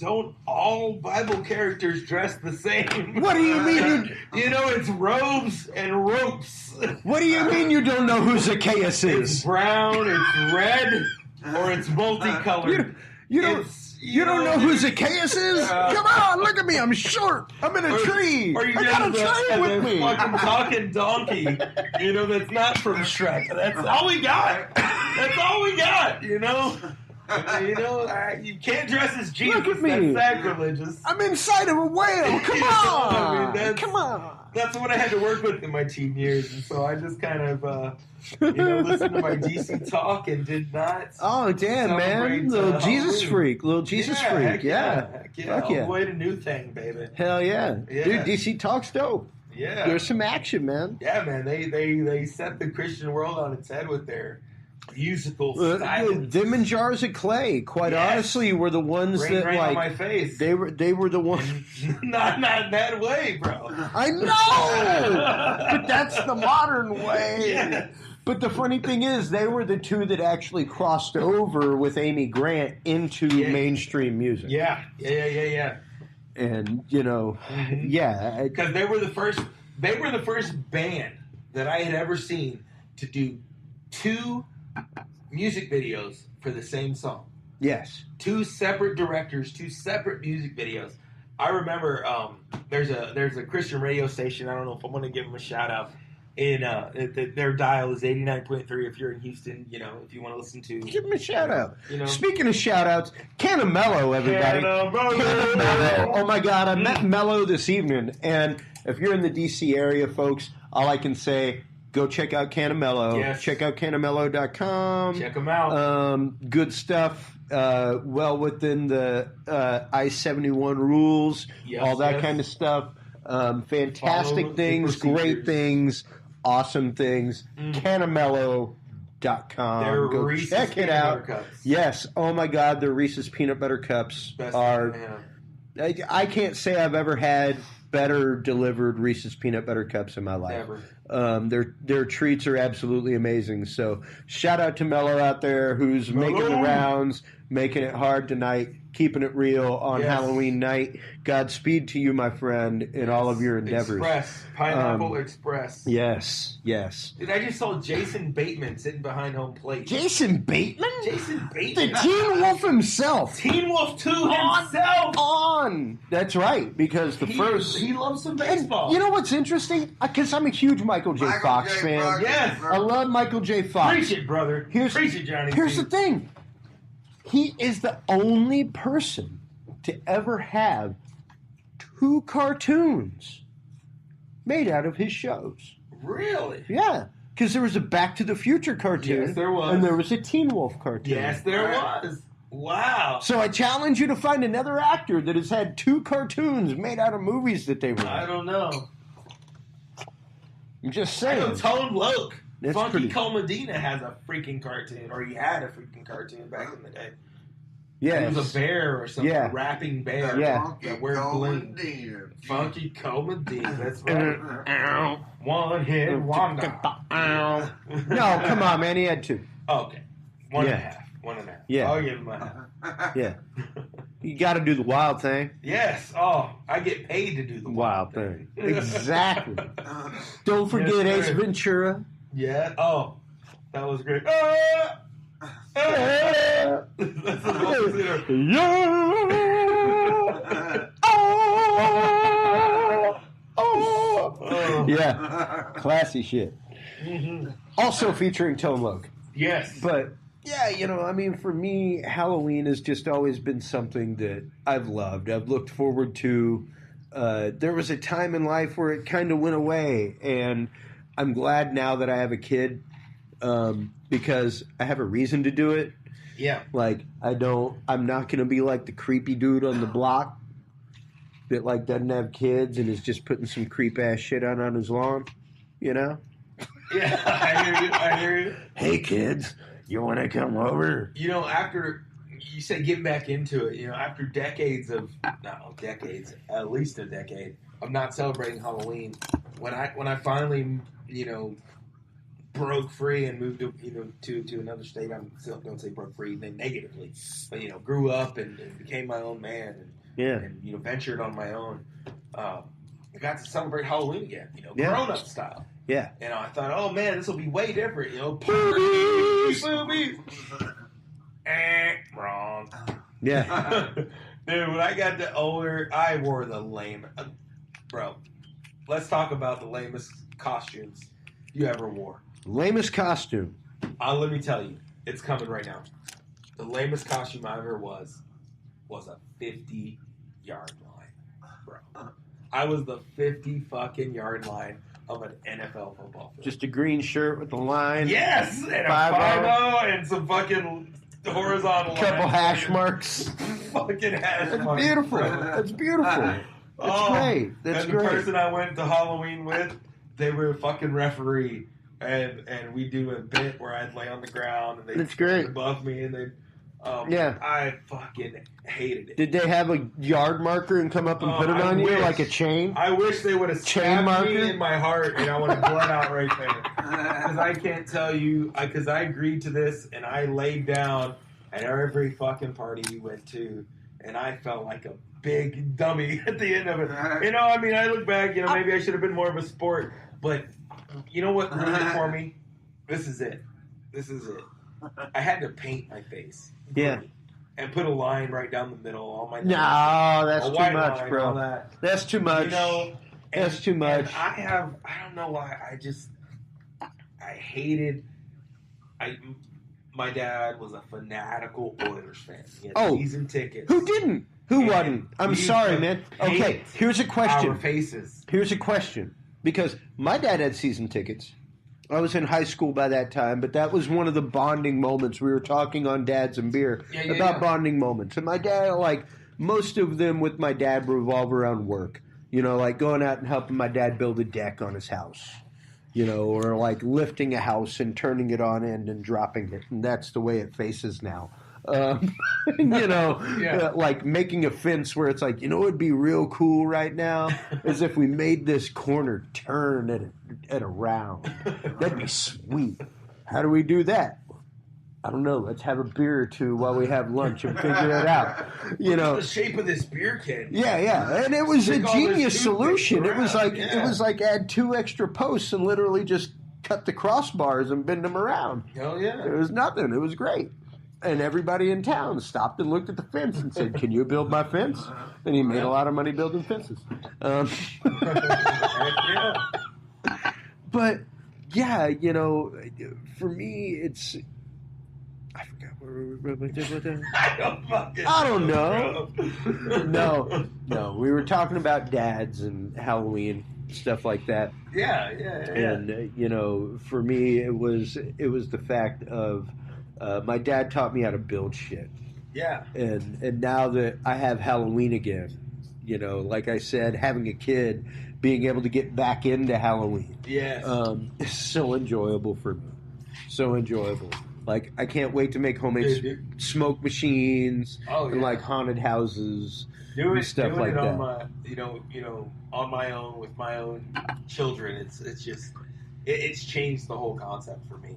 don't all Bible characters dress the same? What do you mean? It's robes and ropes. What do you mean you don't know who Zacchaeus is? It's brown, it's red, or it's multicolored. You don't know who Zacchaeus is? Come on, look at me. I'm short. I'm in a tree. Or you I got a tree with me. Fucking talking donkey. That's not from Shrek. That's all we got. That's all we got. You can't dress as Jesus. Look at me. That's sacrilegious. I'm inside of a whale. Come on. Come on. That's what I had to work with in my teen years, and so I just kind of, listened to my DC talk and did not. Oh, damn, man! Little Jesus freak, Heck yeah. Fuck yeah! Avoid a new thing, baby. Hell yeah, dude! DC talk's dope. Yeah, there's some action, man. Yeah, man. They set the Christian world on its head with their musical style. Them and Jars of Clay, quite honestly, were the ones that rain like on my face. They were the ones. not that way, bro. I know, but that's the modern way. Yes. But the funny thing is, they were the two that actually crossed over with Amy Grant into mainstream music. Yeah. And yeah, because they were the first band that I had ever seen to do 2 music videos for the same song. Yes. 2 separate directors, 2 separate music videos. I remember there's a Christian radio station. I don't know if I'm going to give them a shout out. Their dial is 89.3 if you're in Houston, if you want to listen to. Give them a shout out. Speaking of shout outs, Canamello, everybody. Canamello. Oh my God, I met Mello this evening. And if you're in the DC area, folks, all I can say, go check out Canamello. Yes. Check out canamello.com. Check them out. Good stuff. Well within the I-71 rules. Yes, all that kind of stuff. Fantastic things, great things, awesome things. Canamello.com. Go Reese's check it out. Cups. Yes. Oh my God, the Reese's peanut butter cups are. I can't say I've ever had better delivered Reese's peanut butter cups in my life. Never. Their treats are absolutely amazing. So shout out to Mello out there who's making the rounds, making it hard tonight, keeping it real on Halloween night. Godspeed to you, my friend, in all of your endeavors. Pineapple Express. Yes. Dude, I just saw Jason Bateman sitting behind home plate. Jason Bateman? Jason Bateman. The Teen Wolf himself. Teen Wolf 2 himself. That's right, because he loves some baseball. You know what's interesting? Because I'm a huge Michael J. Fox fan. Yes. I love Michael J. Fox. Preach it, brother. Preach it, Johnny. Here's the thing. He is the only person to ever have 2 cartoons made out of his shows. Really? Yeah. Because there was a Back to the Future cartoon. Yes, there was. And there was a Teen Wolf cartoon. Yes, there was. Wow. So I challenge you to find another actor that has had 2 cartoons made out of movies that they were. I don't know. I'm just saying. I know Tone Loc. That's Funky Cole Medina has a freaking cartoon, or he had a freaking cartoon back in the day. Yeah, he was a bear or something, a rapping bear. Yeah, that wears bling. Funky Cole Medina, that's right. One hit wonder. No, come on, man, he had 2. Okay, 1.5. 1.5. Yeah, I'll give him a half. Yeah, you got to do the wild thing. Yes. Oh, I get paid to do the wild thing. Exactly. Don't forget Ace Ventura. Yeah. Oh, that was great. That's yeah, classy shit. Mm-hmm. Also featuring Tone Loc. Yes. But yeah, for me, Halloween has just always been something that I've loved. I've looked forward to. There was a time in life where it kind of went away, and I'm glad now that I have a kid because I have a reason to do it. Yeah. Like, I'm not going to be like the creepy dude on the block that, like, doesn't have kids and is just putting some creep-ass shit out on his lawn, Yeah, I hear you. Hey, kids, you want to come over? After you said getting back into it, after at least a decade of not celebrating Halloween, when I finally, broke free and moved to another state. I'm still don't say broke free negatively, but grew up and became my own man and ventured on my own. I got to celebrate Halloween again, grown up style. Yeah. I thought, oh man, this will be way different. Boobies. Wrong. Yeah. Dude, when I got older, I wore the lame. Bro, let's talk about the lamest costumes you ever wore. Lamest costume. Let me tell you, it's coming right now. The lamest costume I ever was a 50-yard line, bro. I was the 50 fucking yard line of an NFL football field. Just a green shirt with a line. Yes, and a 5-0 and some fucking horizontal couple hash marks. Fucking hash That's marks. Beautiful. That's beautiful. That's great. That's great. The person I went to Halloween with, they were a fucking referee, and we do a bit where I'd lay on the ground and they'd above me and they'd. I fucking hated it. Did they have a yard marker and come up and put it on you like a chain? I wish they would have stabbed me in my heart and I would have bled out right there. Because I can't tell you, because I agreed to this and I laid down at every fucking party we went to and I felt like a big dummy at the end of it. I look back, maybe I should have been more of a sport. But you know what ruined it for me? This is it. I had to paint my face. Yeah. And put a line right down the middle. All my no, that's too much, bro. That's too much. That's too much. I don't know why. I hated. My dad was a fanatical Oilers fan. He had season tickets. Who didn't? Who wasn't? I'm sorry, man. Okay, here's a question. Our faces. Here's a question. Because my dad had season tickets. I was in high school by that time, but that was one of the bonding moments. We were talking on Dads and Beer about bonding moments. And my dad, most of them with my dad revolve around work. Like going out and helping my dad build a deck on his house. Or lifting a house and turning it on end and dropping it. And that's the way it faces now. Making a fence where it's like, what would be real cool right now is if we made this corner turn at a round. That'd be sweet. How do we do that? I don't know. Let's have a beer or two while we have lunch and figure it out. The shape of this beer can. Yeah. And it was a genius solution. It was like add 2 extra posts and literally just cut the crossbars and bend them around. Hell yeah. It was nothing. It was great. And everybody in town stopped and looked at the fence and said, "Can you build my fence?" And he made a lot of money building fences. But yeah, for me, it's. I forgot where we were with that. I don't know. No. We were talking about dads and Halloween stuff like that. Yeah. And for me, it was the fact of. My dad taught me how to build shit. Yeah. And now that I have Halloween again, like I said, having a kid, being able to get back into Halloween. Yes. Is so enjoyable for me. So enjoyable. I can't wait to make homemade smoke machines and haunted houses and stuff like that. On my own with my own children, it's changed the whole concept for me.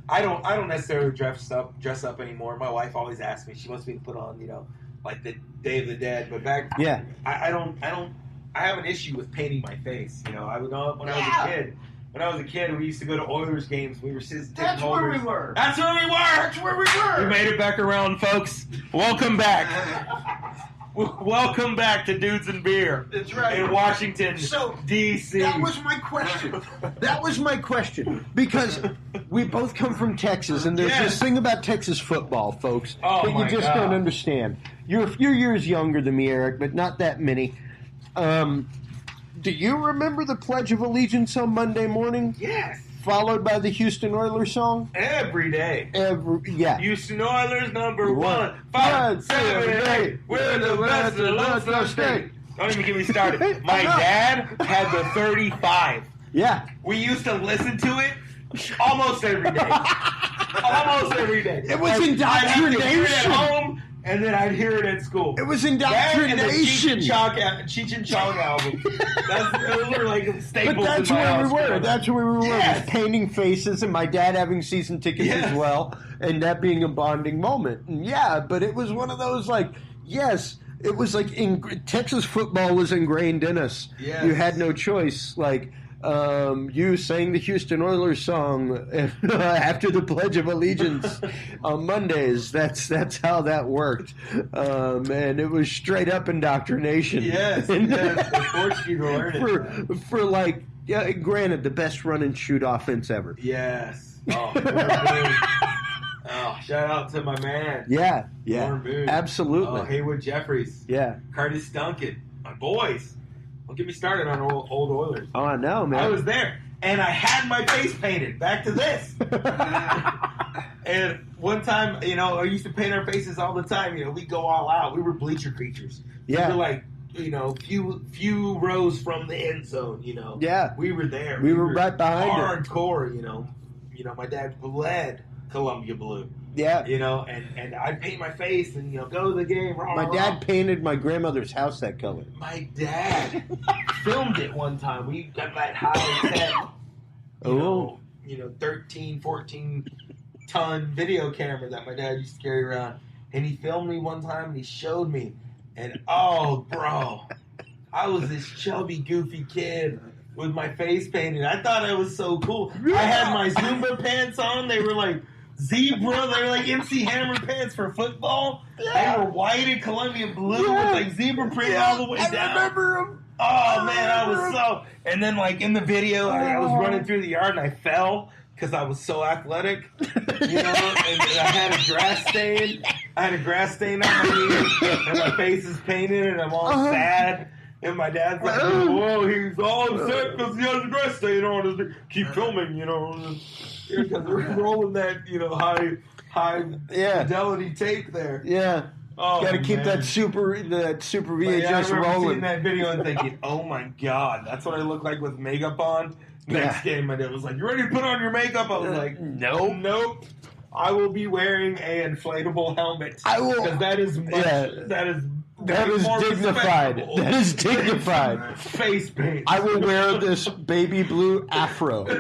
I don't necessarily dress up anymore. My wife always asks me. She wants me to put on, the Day of the Dead. But I have an issue with painting my face. When I was a kid, we used to go to Oilers games. We were season ticket holders. That's where we were. We made it back around, folks. Welcome back. Welcome back to Dudes and Beer. That's right. In Washington, D.C. That was my question. Because we both come from Texas, and there's this thing about Texas football, folks, that you just don't understand. You're a few years younger than me, Eric, but not that many. Do you remember the Pledge of Allegiance on Monday morning? Yes. Followed by the Houston Oilers song? Every day. Houston Oilers number 1, 5, 7, 8. We're the best of the Lone Star State. Don't even get me started. My dad had the 35. Yeah. We used to listen to it almost every day. It was indoctrination. At home, And then I'd hear it at school. It was indoctrination. Cheech and Chong album. Those were like staples. But that's in my where we house were. That's where we were. Yes. Was painting faces, and my dad having season tickets as well, and that being a bonding moment. And yeah, but it was one of those like, yes, it was like Texas football was ingrained in us. Yes. You had no choice. Like. You sang the Houston Oilers song after the Pledge of Allegiance on Mondays. That's how that worked, and it was straight up indoctrination. Yes, and, yes, they forced you to learn it. For like, yeah, granted, the best run and shoot offense ever. Yes. Oh, shout out to my man. Yeah, Warren Boone. Absolutely. Oh, Haywood Jeffries. Yeah. Curtis Duncan. My boys. Don't get me started on old Oilers. Oh, I know, man. I was there, and I had my face painted. Back to this. And one time, I used to paint our faces all the time. We'd go all out. We were bleacher creatures. Yeah. We were like, few rows from the end zone, Yeah. We were there. We were right behind it. Hardcore, my dad bled Columbia blue. Yeah. And I'd paint my face and, go to the game. My dad painted my grandmother's house that color. My dad filmed it one time. We got that high-tech, 13, 14-ton video camera that my dad used to carry around. And he filmed me one time and he showed me. And, oh, bro, I was this chubby, goofy kid with my face painted. I thought it was so cool. I had my Zumba pants on. They were like zebra. They were like MC Hammer pants for football. Yeah. They were white and Columbia blue with like zebra print all the way down. I remember them. Oh, man, I was so... And then, like, in the video, I was running through the yard and I fell because I was so athletic, and I had a grass stain. I had a grass stain on my knee, and my face is painted, and I'm all sad. And my dad's like, whoa, he's all upset because he has a grass stain on his knee. Keep filming, because they're rolling that, high fidelity tape there. Yeah. Oh, got to keep that super VHS I remember rolling. seeing that video and thinking, "Oh my god, that's what I look like with makeup on." Next game, my dad was like, "You ready to put on your makeup?" I was like, "Nope. I will be wearing an inflatable helmet. I will, because that is dignified. That is dignified. Face paint. I will wear this baby blue afro. An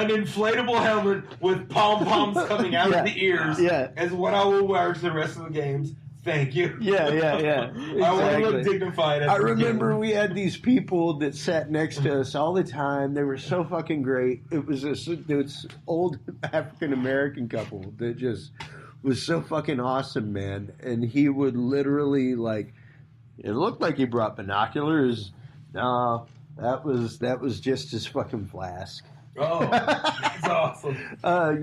inflatable helmet with pom-poms coming out of the ears is what I will wear for the rest of the games. Thank you. Yeah. Exactly. I want to look dignified. I remember we had these people that sat next to us all the time. They were so fucking great. It was this old African-American couple that just was so fucking awesome, man. And he would literally, like, it looked like he brought binoculars. No, that was just his fucking flask. Oh, that's awesome.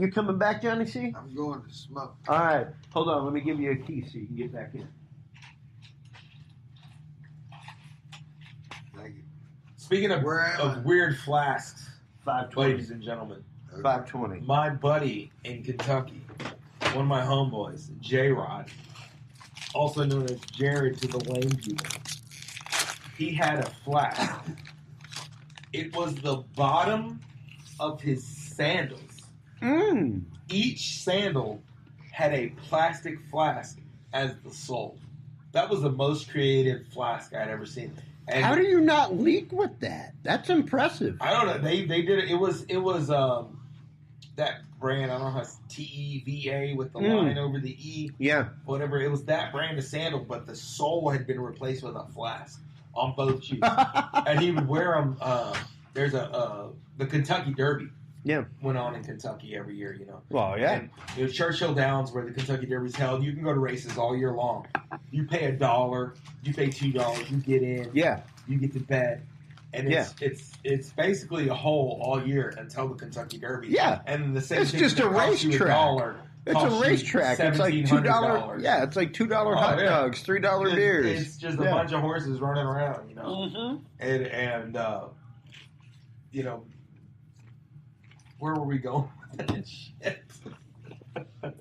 You coming back, Johnny C? I'm going to smoke. All right. Hold on. Let me give you a key so you can get back in. Thank you. Speaking of weird flasks, 520. ladies and gentlemen. 520. My buddy in Kentucky, one of my homeboys, J-Rod, also known as Jared to the lame people, he had a flask. It was the bottom of his sandals. Each sandal had a plastic flask as the sole. That was the most creative flask I'd ever seen. And how do you not leak with that? That's impressive. I don't know. They did it. It was that brand. I don't know how it's TEVA with the line over the E. Yeah. Whatever. It was that brand of sandal, but the sole had been replaced with a flask on both shoes. And he would wear them. There's the Kentucky Derby. Yeah. Went on in Kentucky every year, Well, yeah. And, Churchill Downs, where the Kentucky Derby's held, you can go to races all year long. You pay $1, you pay $2, you get in. Yeah. You get to bet. And it's basically a hole all year until the Kentucky Derby. Yeah. And the same it's thing just a racetrack. It's a racetrack. It's like $2. Yeah, it's like $2 hot dogs, $3 beers. It's just a bunch of horses running around, Mm-hmm. And where were we going with that shit? I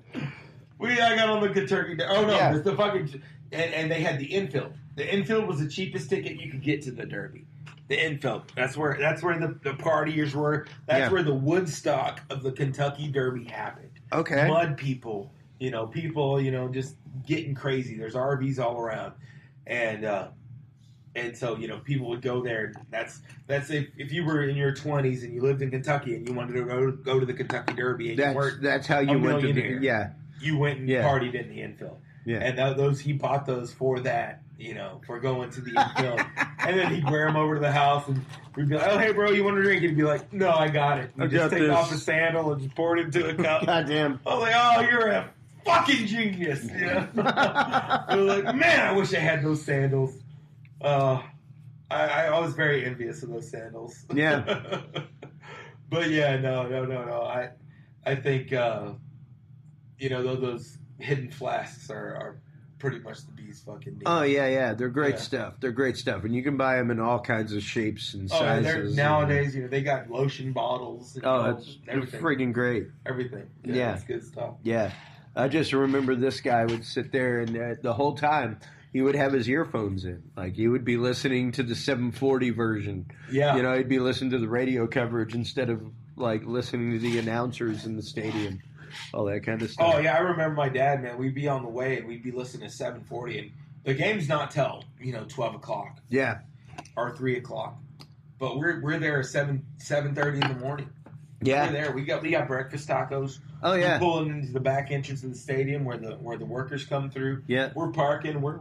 got on the Kentucky. Oh no, it's the fucking and they had the infield. The infield was the cheapest ticket you could get to the Derby. The infield. That's where the partiers were. That's where the Woodstock of the Kentucky Derby happened. Okay. Mud people, people, just getting crazy. There's RVs all around, and so people would go there. That's if you were in your 20s and you lived in Kentucky and you wanted to go to the Kentucky Derby. And that's how you went to you went and partied in the infield. Yeah, and he bought those for that. For going to the infield. And then he'd wear them over to the house, and we'd be like, "Oh, hey, bro, you want a drink?" And he'd be like, "No, I got it." And just take off his sandal and just pour it into a cup. Goddamn. I was like, "Oh, you're a fucking genius." I was like, man, I wish I had those sandals. I was very envious of those sandals. Yeah. But yeah, no. I think, those hidden flasks are pretty much the bee's fucking knees. Oh, yeah. They're great stuff. They're great stuff. And you can buy them in all kinds of shapes and sizes. Nowadays, they got lotion bottles. And it's freaking great. Everything. Yeah. It's good stuff. Yeah. I just remember this guy would sit there and the whole time he would have his earphones in. Like, he would be listening to the 740 version. Yeah. He'd be listening to the radio coverage instead of, listening to the announcers in the stadium. All that kind of stuff. Oh, yeah, I remember my dad, man. We'd be on the way, and we'd be listening to 740, and the game's not till, 12 o'clock. Yeah. Or 3 o'clock. But we're there at 7:30 in the morning. Yeah. We're there. We got breakfast tacos. Oh, yeah. We're pulling into the back entrance of the stadium where the workers come through. Yeah. We're parking. We're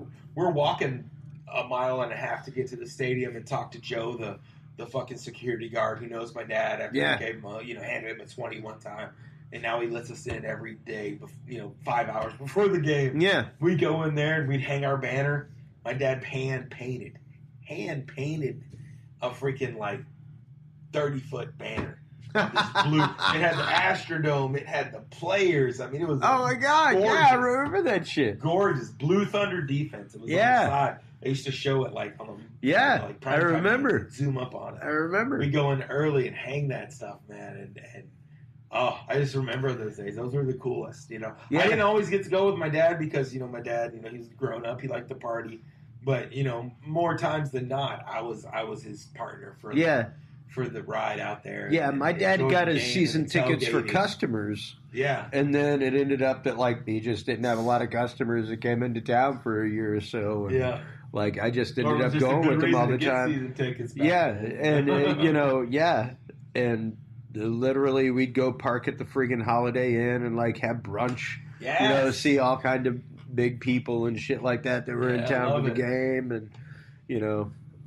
walking a mile and a half to get to the stadium and talk to Joe, the fucking security guard who knows my dad after I gave him handed him a 20 one time. And now he lets us in every day, 5 hours before the game. Yeah. We go in there and we'd hang our banner. My dad hand painted a freaking 30-foot banner. This blue. It had the Astrodome. It had the players. I mean, it was. Oh my God! Gorgeous. Yeah, I remember that shit. Gorgeous Blue Thunder defense. It was on the side. I used to show it on the I remember. Zoom up on it. I remember. We go in early and hang that stuff, man, and I just remember those days. Those were the coolest, Yeah. I didn't always get to go with my dad because, my dad, he's grown up. He liked to party. But, more times than not, I was his partner for the ride out there. Yeah, my dad got his season tickets for customers. Yeah. And then it ended up that, he just didn't have a lot of customers that came into town for a year or so. And, yeah. I just ended up going with them all the time. Season tickets back yeah, and, and literally we'd go park at the friggin' Holiday Inn and, have brunch. Yes. See all kind of big people and shit like that were in town for the game and,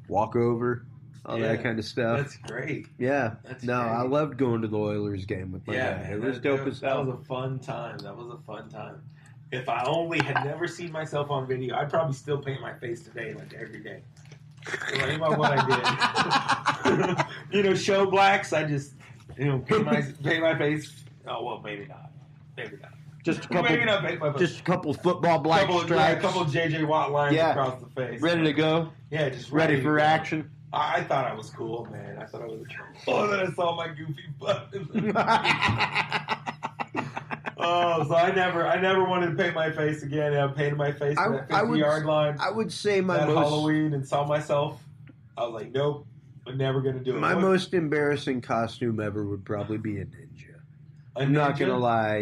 walk over. All that kind of stuff. That's great. Yeah. That's great. I loved going to the Oilers game with my dad. Man, it was dope as hell. That was a fun time. If I only had never seen myself on video, I'd probably still paint my face today, every day. Think about what I did. Show blacks, I just, paint my face. Oh, well, maybe not. Just a couple, maybe not paint my face. Just a couple football black stripes. Yeah, a couple J.J. Watt lines across the face. Ready to go? Yeah, just ready for action. I thought I was cool, man. I thought I was cool. And then I saw my goofy butt. So I never wanted to paint my face again. I painted my face at that 50-yard line. I would say that Halloween and saw myself. I was like, nope, I'm never going to do it. My most embarrassing costume ever would probably be a ninja. I'm not gonna lie,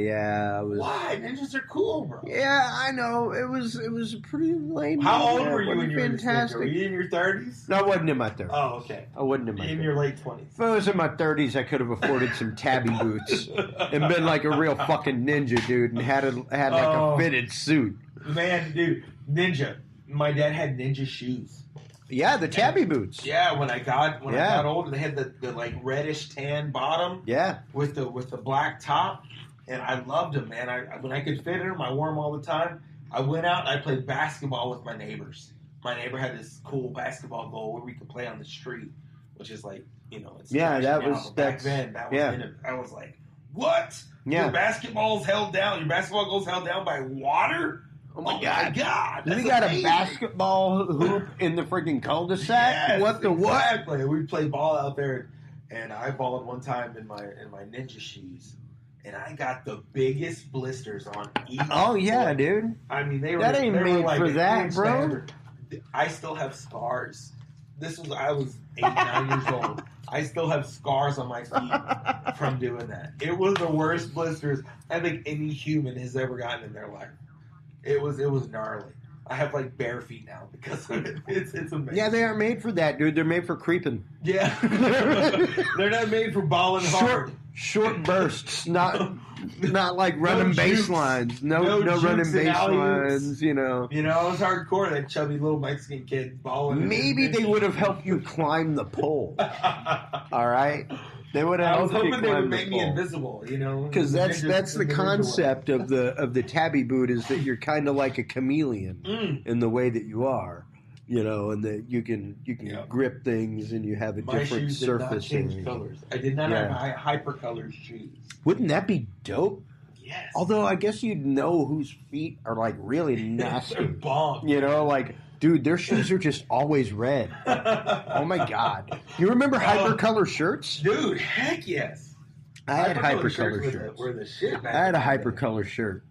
Why? Ninjas are cool, bro. Yeah, I know. It was a pretty lame. How old were you when you were fantastic? Were you in your 30s? No, I wasn't in my 30s. Oh, okay. I wasn't in my 30s. In your late 20s. If I was in my 30s, I could have afforded some tabby boots and been like a real fucking ninja, dude, and had a fitted suit. Man, dude, ninja. My dad had ninja shoes. Yeah, the tabby boots. Yeah, when I got older, they had the reddish tan bottom. Yeah, with the black top, and I loved them, man. When I could fit in them, I wore them all the time. I went out and I played basketball with my neighbors. My neighbor had this cool basketball goal where we could play on the street, which is it's back then. That was I was like, what? Yeah, your basketball's held down. Your basketball goal's held down by water. Oh my God! We got a basketball hoop in the freaking cul-de-sac. Yes, what the what? Exactly. We played ball out there, and I balled one time in my ninja shoes, and I got the biggest blisters on each. Oh yeah, foot. dude. I mean, they ain't made for that, bro. I still have scars. I was 8, 9 years old. I still have scars on my feet from doing that. It was the worst blisters I think any human has ever gotten in their life. It was gnarly. I have like bare feet now because of it. It's amazing. Yeah, they aren't made for that, dude. They're made for creeping. Yeah. They're not made for balling hard. Short bursts, not like running baselines. No running baselines, you know. You know, it was hardcore, that chubby little Mexican kid balling. Maybe they would have helped you climb the pole. All right? They would have. I was hoping they would make me invisible, you know, because that's the concept of the tabby boot, is that you're kind of like a chameleon in the way that you are, you know, and that you can grip things and you have a different surface. My shoes did not change colors. I did not have hypercolor shoes. Wouldn't that be dope? Yes. Although I guess you'd know whose feet are like really nasty. They're bomb. You know, like. Dude, their shoes are just always red. Oh my God! You remember hypercolor shirts? Dude, heck yes. I had hypercolor shirts. Were the shit back I had a hypercolor shirt.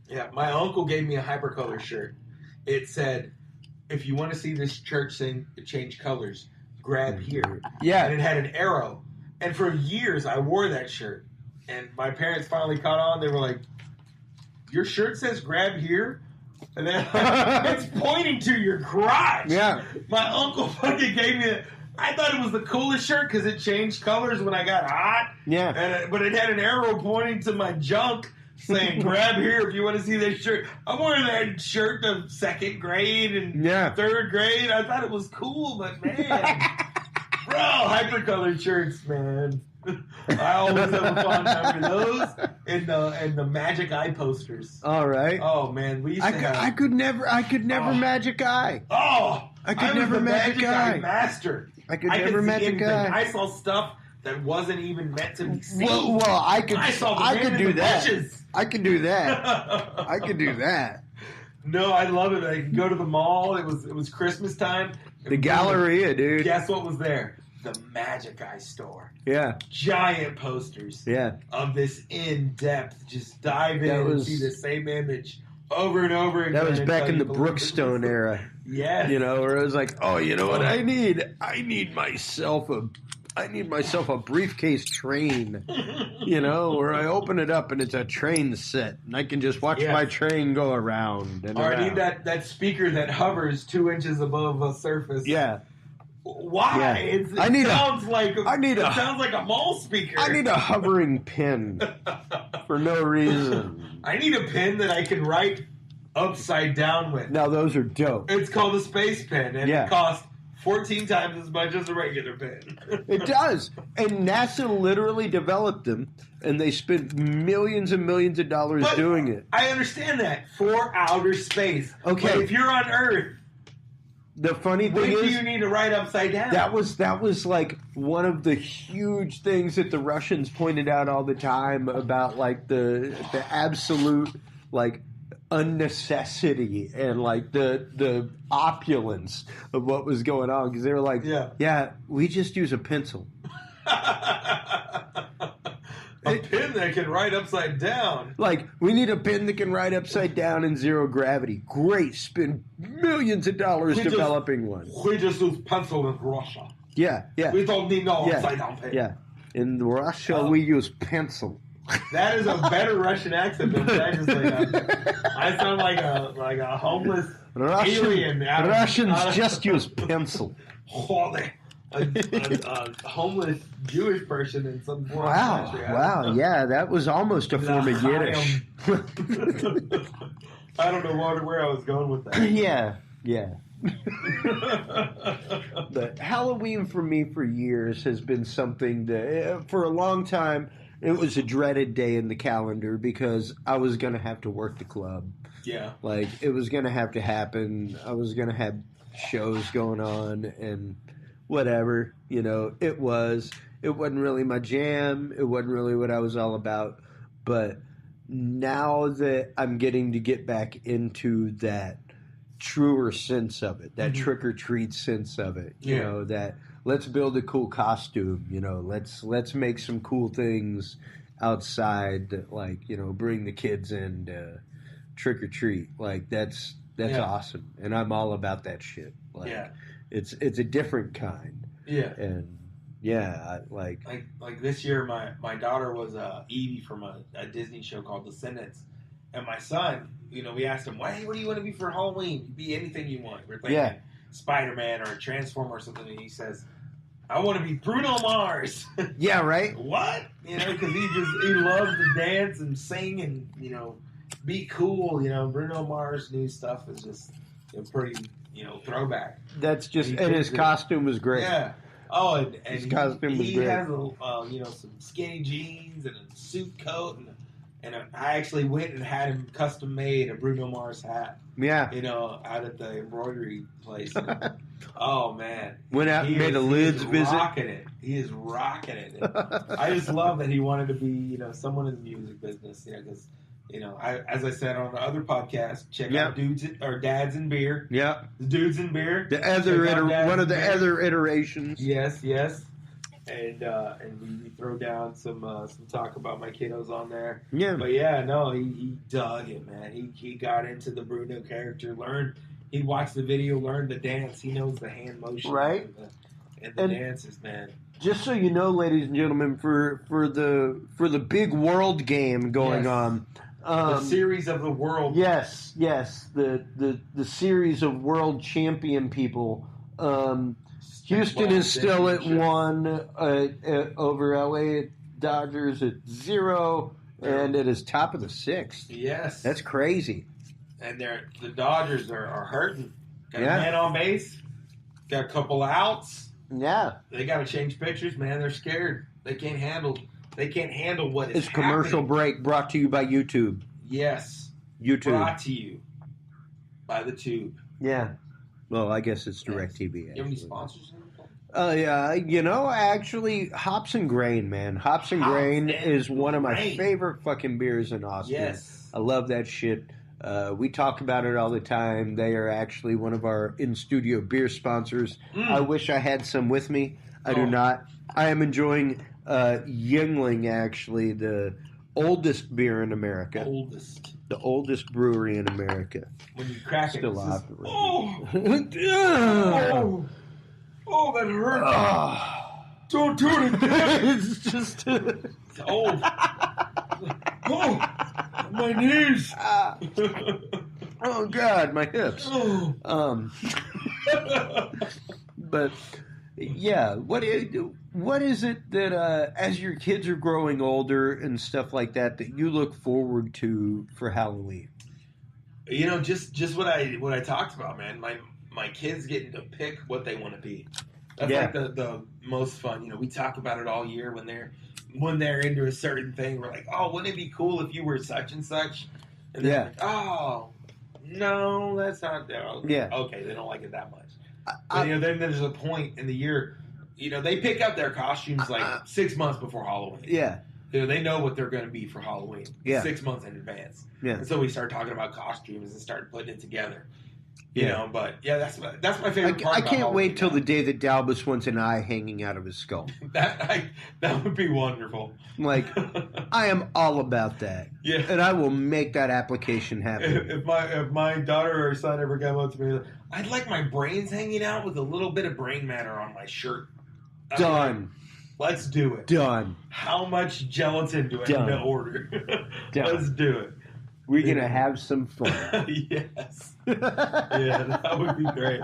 Yeah, my uncle gave me a hypercolor shirt. It said, "If you want to see this church thing change colors, grab here." Yeah, and it had an arrow. And for years, I wore that shirt. And my parents finally caught on. They were like, "Your shirt says grab here?" And then it's pointing to your crotch. Yeah. My uncle fucking gave me it. I thought it was the coolest shirt because it changed colors when I got hot. Yeah. But it had an arrow pointing to my junk saying, grab here if you want to see this shirt. I wore that shirt to second grade and third grade. I thought it was cool, but man. Bro, hypercolored shirts, man. I always have a fond memory of those and the magic eye posters. All right. Oh man, we used to have. I could never magic eye. Oh, I could never magic eye master. I could never magic eye. I saw stuff that wasn't even meant to be seen. Well, I could do that. Bushes. I could do that. I could do that. No, I love it. I could go to the mall. It was Christmas time. The Galleria, dude. Guess what was there? The Magic Eye store. Yeah. Giant posters. Yeah. Of this in-depth, just dive in and see the same image over and over again. That was back in the Brookstone era. Yes. You know, where it was like, oh, you know what I need? I need myself a briefcase train. You know, where I open it up and it's a train set, and I can just watch my train go around. And I need that speaker that hovers 2 inches above a surface. Yeah. Why? Yeah. It sounds like a mall speaker. I need a hovering pen for no reason. I need a pen that I can write upside down with. Now those are dope. It's called a space pen, and it costs 14 times as much as a regular pen. It does. And NASA literally developed them, and they spent millions and millions of dollars doing it. I understand that. For outer space. Okay. But if you're on Earth, the funny thing is, what do you need to write upside down? That was like one of the huge things that the Russians pointed out all the time about like the absolute like unnecessity and like the opulence of what was going on, because they were like, yeah, we just use a pencil. A pen that can write upside down. Like, we need a pen that can write upside down in zero gravity. Great. Spend millions of dollars developing one. We just use pencil in Russia. Yeah. We don't need no upside down pen. Yeah. In Russia, we use pencil. That is a better Russian accent than I just I sound like a homeless alien. Russians just use pencil. A homeless Jewish person in some foreign country. Wow, yeah, that was almost a form of Yiddish. I don't know where I was going with that. Yeah. But Halloween for me for years has been something that, for a long time, it was a dreaded day in the calendar because I was going to have to work the club. Yeah. Like, it was going to have to happen. I was going to have shows going on and whatever, you know, it wasn't really my jam. It wasn't really what I was all about. But now that I'm getting to get back into that truer sense of it, that trick or treat sense of it, you know, that let's build a cool costume, you know, let's make some cool things outside that, like, you know, bring the kids in to trick or treat. Like, that's awesome. And I'm all about that shit. Like, it's a different kind. Yeah. And Yeah, like this year, my daughter was Evie from a Disney show called Descendants, and my son, we asked him, what do you want to be for Halloween? Be anything you want. We're thinking Spider-Man or a Transformer or something, and he says, I want to be Bruno Mars. Yeah, right. What? Because he loves to dance and sing and be cool. Bruno Mars' new stuff is just pretty throwback. That's just and his costume was great. Yeah. Oh, and his costume was he great. has some skinny jeans and a suit coat and I actually went and had him custom made a Bruno Mars hat. Yeah. Out at the embroidery place. Oh man. Went out and made a Lids visit. He is rocking it. I just love that he wanted to be, someone in the music business, because as I said on the other podcast, check out Dads and Beer. Yeah. The Dudes and Beer. The other one of the other iterations. Yes. And we throw down some talk about my kiddos on there. Yeah. But yeah, no, he dug it, man. He got into the Bruno character, he watched the video, learned the dance. He knows the hand motion. Right. And the dances, man. Just so you know, ladies and gentlemen, for the big world game going on. The series of the world. Yes. The series of world champion people. Houston is still at 1 over LA Dodgers at 0, and it is top of the 6th. Yes, that's crazy. And the Dodgers are hurting. Got a man on base. Got a couple outs. Yeah, they got to change pitchers, man. They're scared. They can't handle what is It's commercial break brought to you by YouTube. Yes, YouTube brought to you by the Tube. Yeah. Well, I guess it's DirecTV. You have any sponsors? Yeah, actually, Hops and Grain, man. Hops and Grain is one of my favorite fucking beers in Austin. Yes. I love that shit. We talk about it all the time. They are actually one of our in-studio beer sponsors. I wish I had some with me. I do not. I am enjoying Yuengling, actually, the oldest beer in America. The oldest brewery in America. When you crack it, still Oh, that hurt. Don't do it again. It's just... It's old. My knees. Oh, God, my hips. But, yeah, what is it that, as your kids are growing older and stuff like that you look forward to for Halloween? Just what I talked about, man. My kids getting to pick what they want to be. That's like the most fun. We talk about it all year when they're into a certain thing. We're like, oh, wouldn't it be cool if you were such and such? And they're like, oh, no, that's not. Okay, they don't like it that much. But, then there's a point in the year, they pick up their costumes like 6 months before Halloween. Yeah. They know what they're going to be for Halloween 6 months in advance. Yeah. And so we start talking about costumes and start putting it together. But that's my favorite part. I can't wait till the day that Dalbus wants an eye hanging out of his skull. That would be wonderful. Like, I am all about that. Yeah. And I will make that application happen. If my daughter or son ever come up to me, I'd like my brains hanging out with a little bit of brain matter on my shirt. Done. Let's do it. Done. How much gelatin do I need to order? Let's do it. We're going to have some fun. Yes. Yeah, that would be great.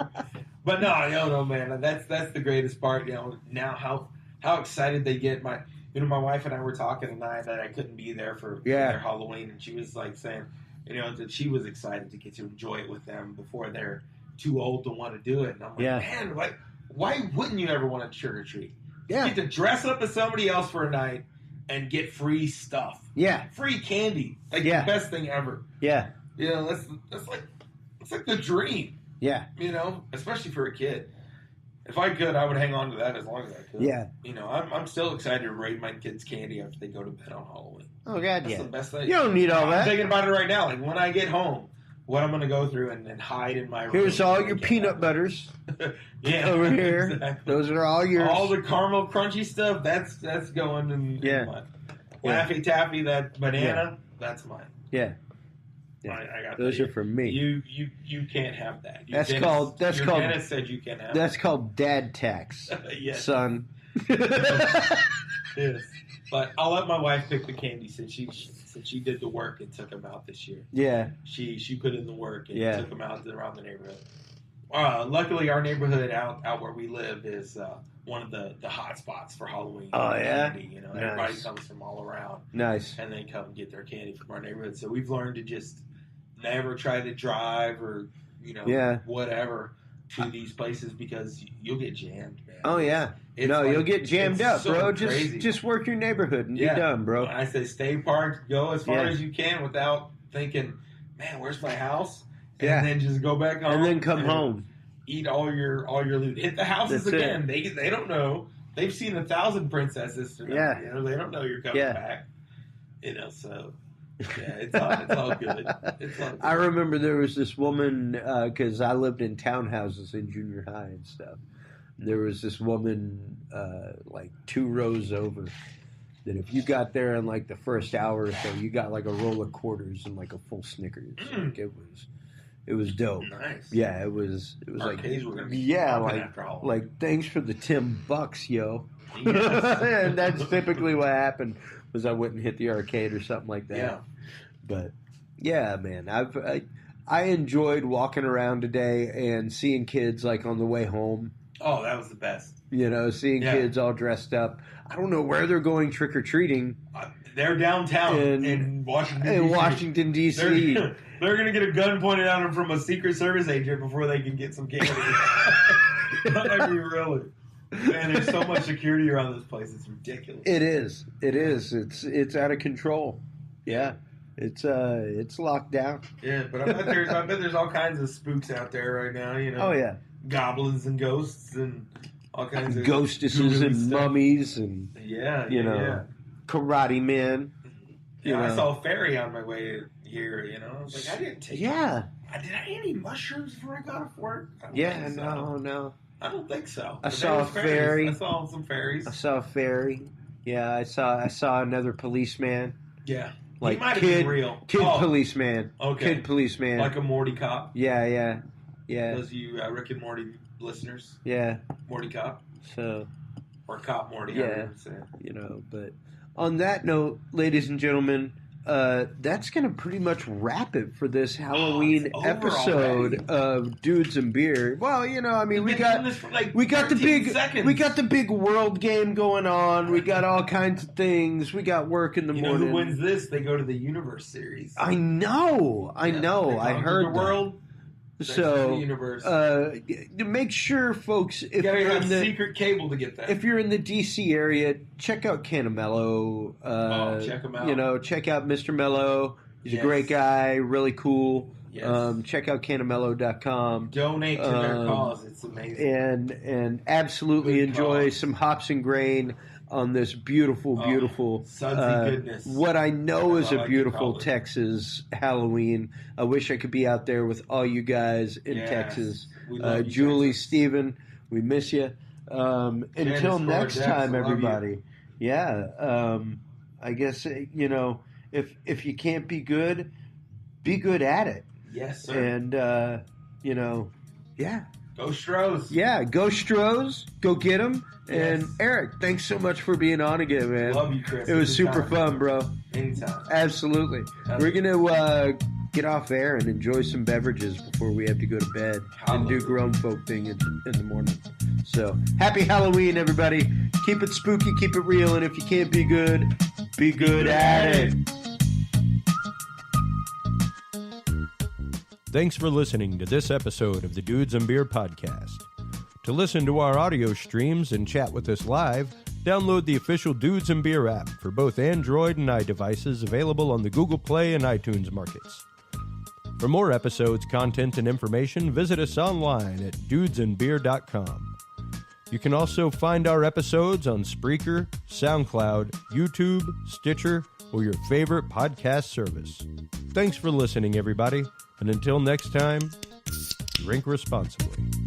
But no, man. That's the greatest part. Now how excited they get. My wife and I were talking tonight that I couldn't be there for their Halloween, and she was like saying, that she was excited to get to enjoy it with them before they're too old to want to do it. And I'm like, man, why wouldn't you ever want to trick or treat? Yeah. You get to dress up as somebody else for a night and get free stuff. Yeah. Free candy. Like the best thing ever. Yeah. That's like the dream. Yeah. Especially for a kid. If I could, I would hang on to that as long as I could. Yeah. I'm still excited to raid my kids' candy after they go to bed on Halloween. Oh, God, That's the best thing. You don't need all that. I'm thinking about it right now. Like, when I get home, what I'm going to go through and hide in my room. Here's all your peanut butters. Over here. Exactly. Those are all yours. All the caramel crunchy stuff, that's going in mine. Laffy Taffy, that banana, that's mine. Yeah. I got those are for me. You can't have that. Dennis said you can't have that. That's called dad tax. Yes. Son. Yes. But I'll let my wife pick the candy since she did the work and took them out this year. Yeah. She put in the work and took them out around the neighborhood. Luckily, our neighborhood out where we live is one of the hot spots for Halloween. Oh, yeah? Candy, you know, everybody comes from all around. Nice. And they come get their candy from our neighborhood. So we've learned to just never try to drive or, whatever to these places because you'll get jammed, man. Oh, yeah. You'll get jammed up, so bro. Just work your neighborhood and be done, bro. When I say stay parked, go as far as you can without thinking, man, where's my house? And then just go back home. And then come home. Eat all your loot. Hit the houses again. They don't know. They've seen 1,000 princesses tonight. Yeah. You know, they don't know you're coming back. You know, so it's all good. It's all good. I remember there was this woman because I lived in townhouses in junior high and stuff. There was this woman like 2 rows over that if you got there in like the first hour or so, you got like a roll of quarters and like a full Snickers. Like it was dope. Nice. Yeah, it was Arcades like were gonna be like thanks for the $10, yo. Yes. And that's typically what happened was I went and hit the arcade or something like that. Yeah. But yeah, man, I enjoyed walking around today and seeing kids like on the way home. Oh, that was the best. You know, seeing kids all dressed up. I don't know where they're going trick-or-treating. They're downtown in Washington, D.C. In Washington, D.C. They're going to get a gun pointed at them from a Secret Service agent before they can get some candy. I mean, really. Man, there's so much security around this place. It's ridiculous. It is. It's out of control. Yeah. It's locked down. Yeah, but I bet there's all kinds of spooks out there right now, you know. Oh, yeah. Goblins and ghosts and all kinds of ghostesses and stuff. Mummies and karate men. I saw a fairy on my way here. You know, I was like, I didn't take. Yeah. Did I eat any mushrooms before I got off work? No. I don't think so. I saw a fairy. I saw some fairies. I saw a fairy. Yeah, I saw another policeman. Yeah. Like he might have been real. Policeman. Okay. Kid policeman. Like a Morty cop. Yeah. Those of you Rick and Morty listeners. Yeah. Morty cop. So. Or cop Morty. Yeah. You know, but on that note, ladies and gentlemen, that's going to pretty much wrap it for this Halloween episode of Dudes and Beer. Well, you know, I mean, we got the big world game going on. We got all kinds of things. We got work in the morning. Know who wins this? They go to the Universe series. I know. I heard the world. So, the universe. Make sure, folks, if you're in the secret cable to get that. If you're in the D.C. area, check out Canamello. Check him out. You know, check out Mr. Mello. He's a great guy, really cool. Yes. Check out Canamello.com. Donate to their cause. It's amazing. And absolutely enjoy some hops and grain on this beautiful sudsy goodness. What I know is a beautiful Texas Halloween. I wish I could be out there with all you guys in Texas. Julie, Texas. Steven, we miss you. Until next time, everybody. Yeah. I guess, you know, if you can't be good at it. Yes, sir. And, you know, yeah. Go Stros. Yeah, go Stros. Go get them. And Eric, thanks so much for being on again, man. Love you, Chris. It was super fun, bro. Anytime. Absolutely. We're going to get off air and enjoy some beverages before we have to go to bed and do grown folk thing in the morning. So, happy Halloween, everybody. Keep it spooky, keep it real, and if you can't be good at it. Thanks for listening to this episode of the Dudes and Beer Podcast. To listen to our audio streams and chat with us live, download the official Dudes and Beer app for both Android and iDevices available on the Google Play and iTunes markets. For more episodes, content, and information, visit us online at dudesandbeer.com. You can also find our episodes on Spreaker, SoundCloud, YouTube, Stitcher, or your favorite podcast service. Thanks for listening, everybody, and until next time, drink responsibly.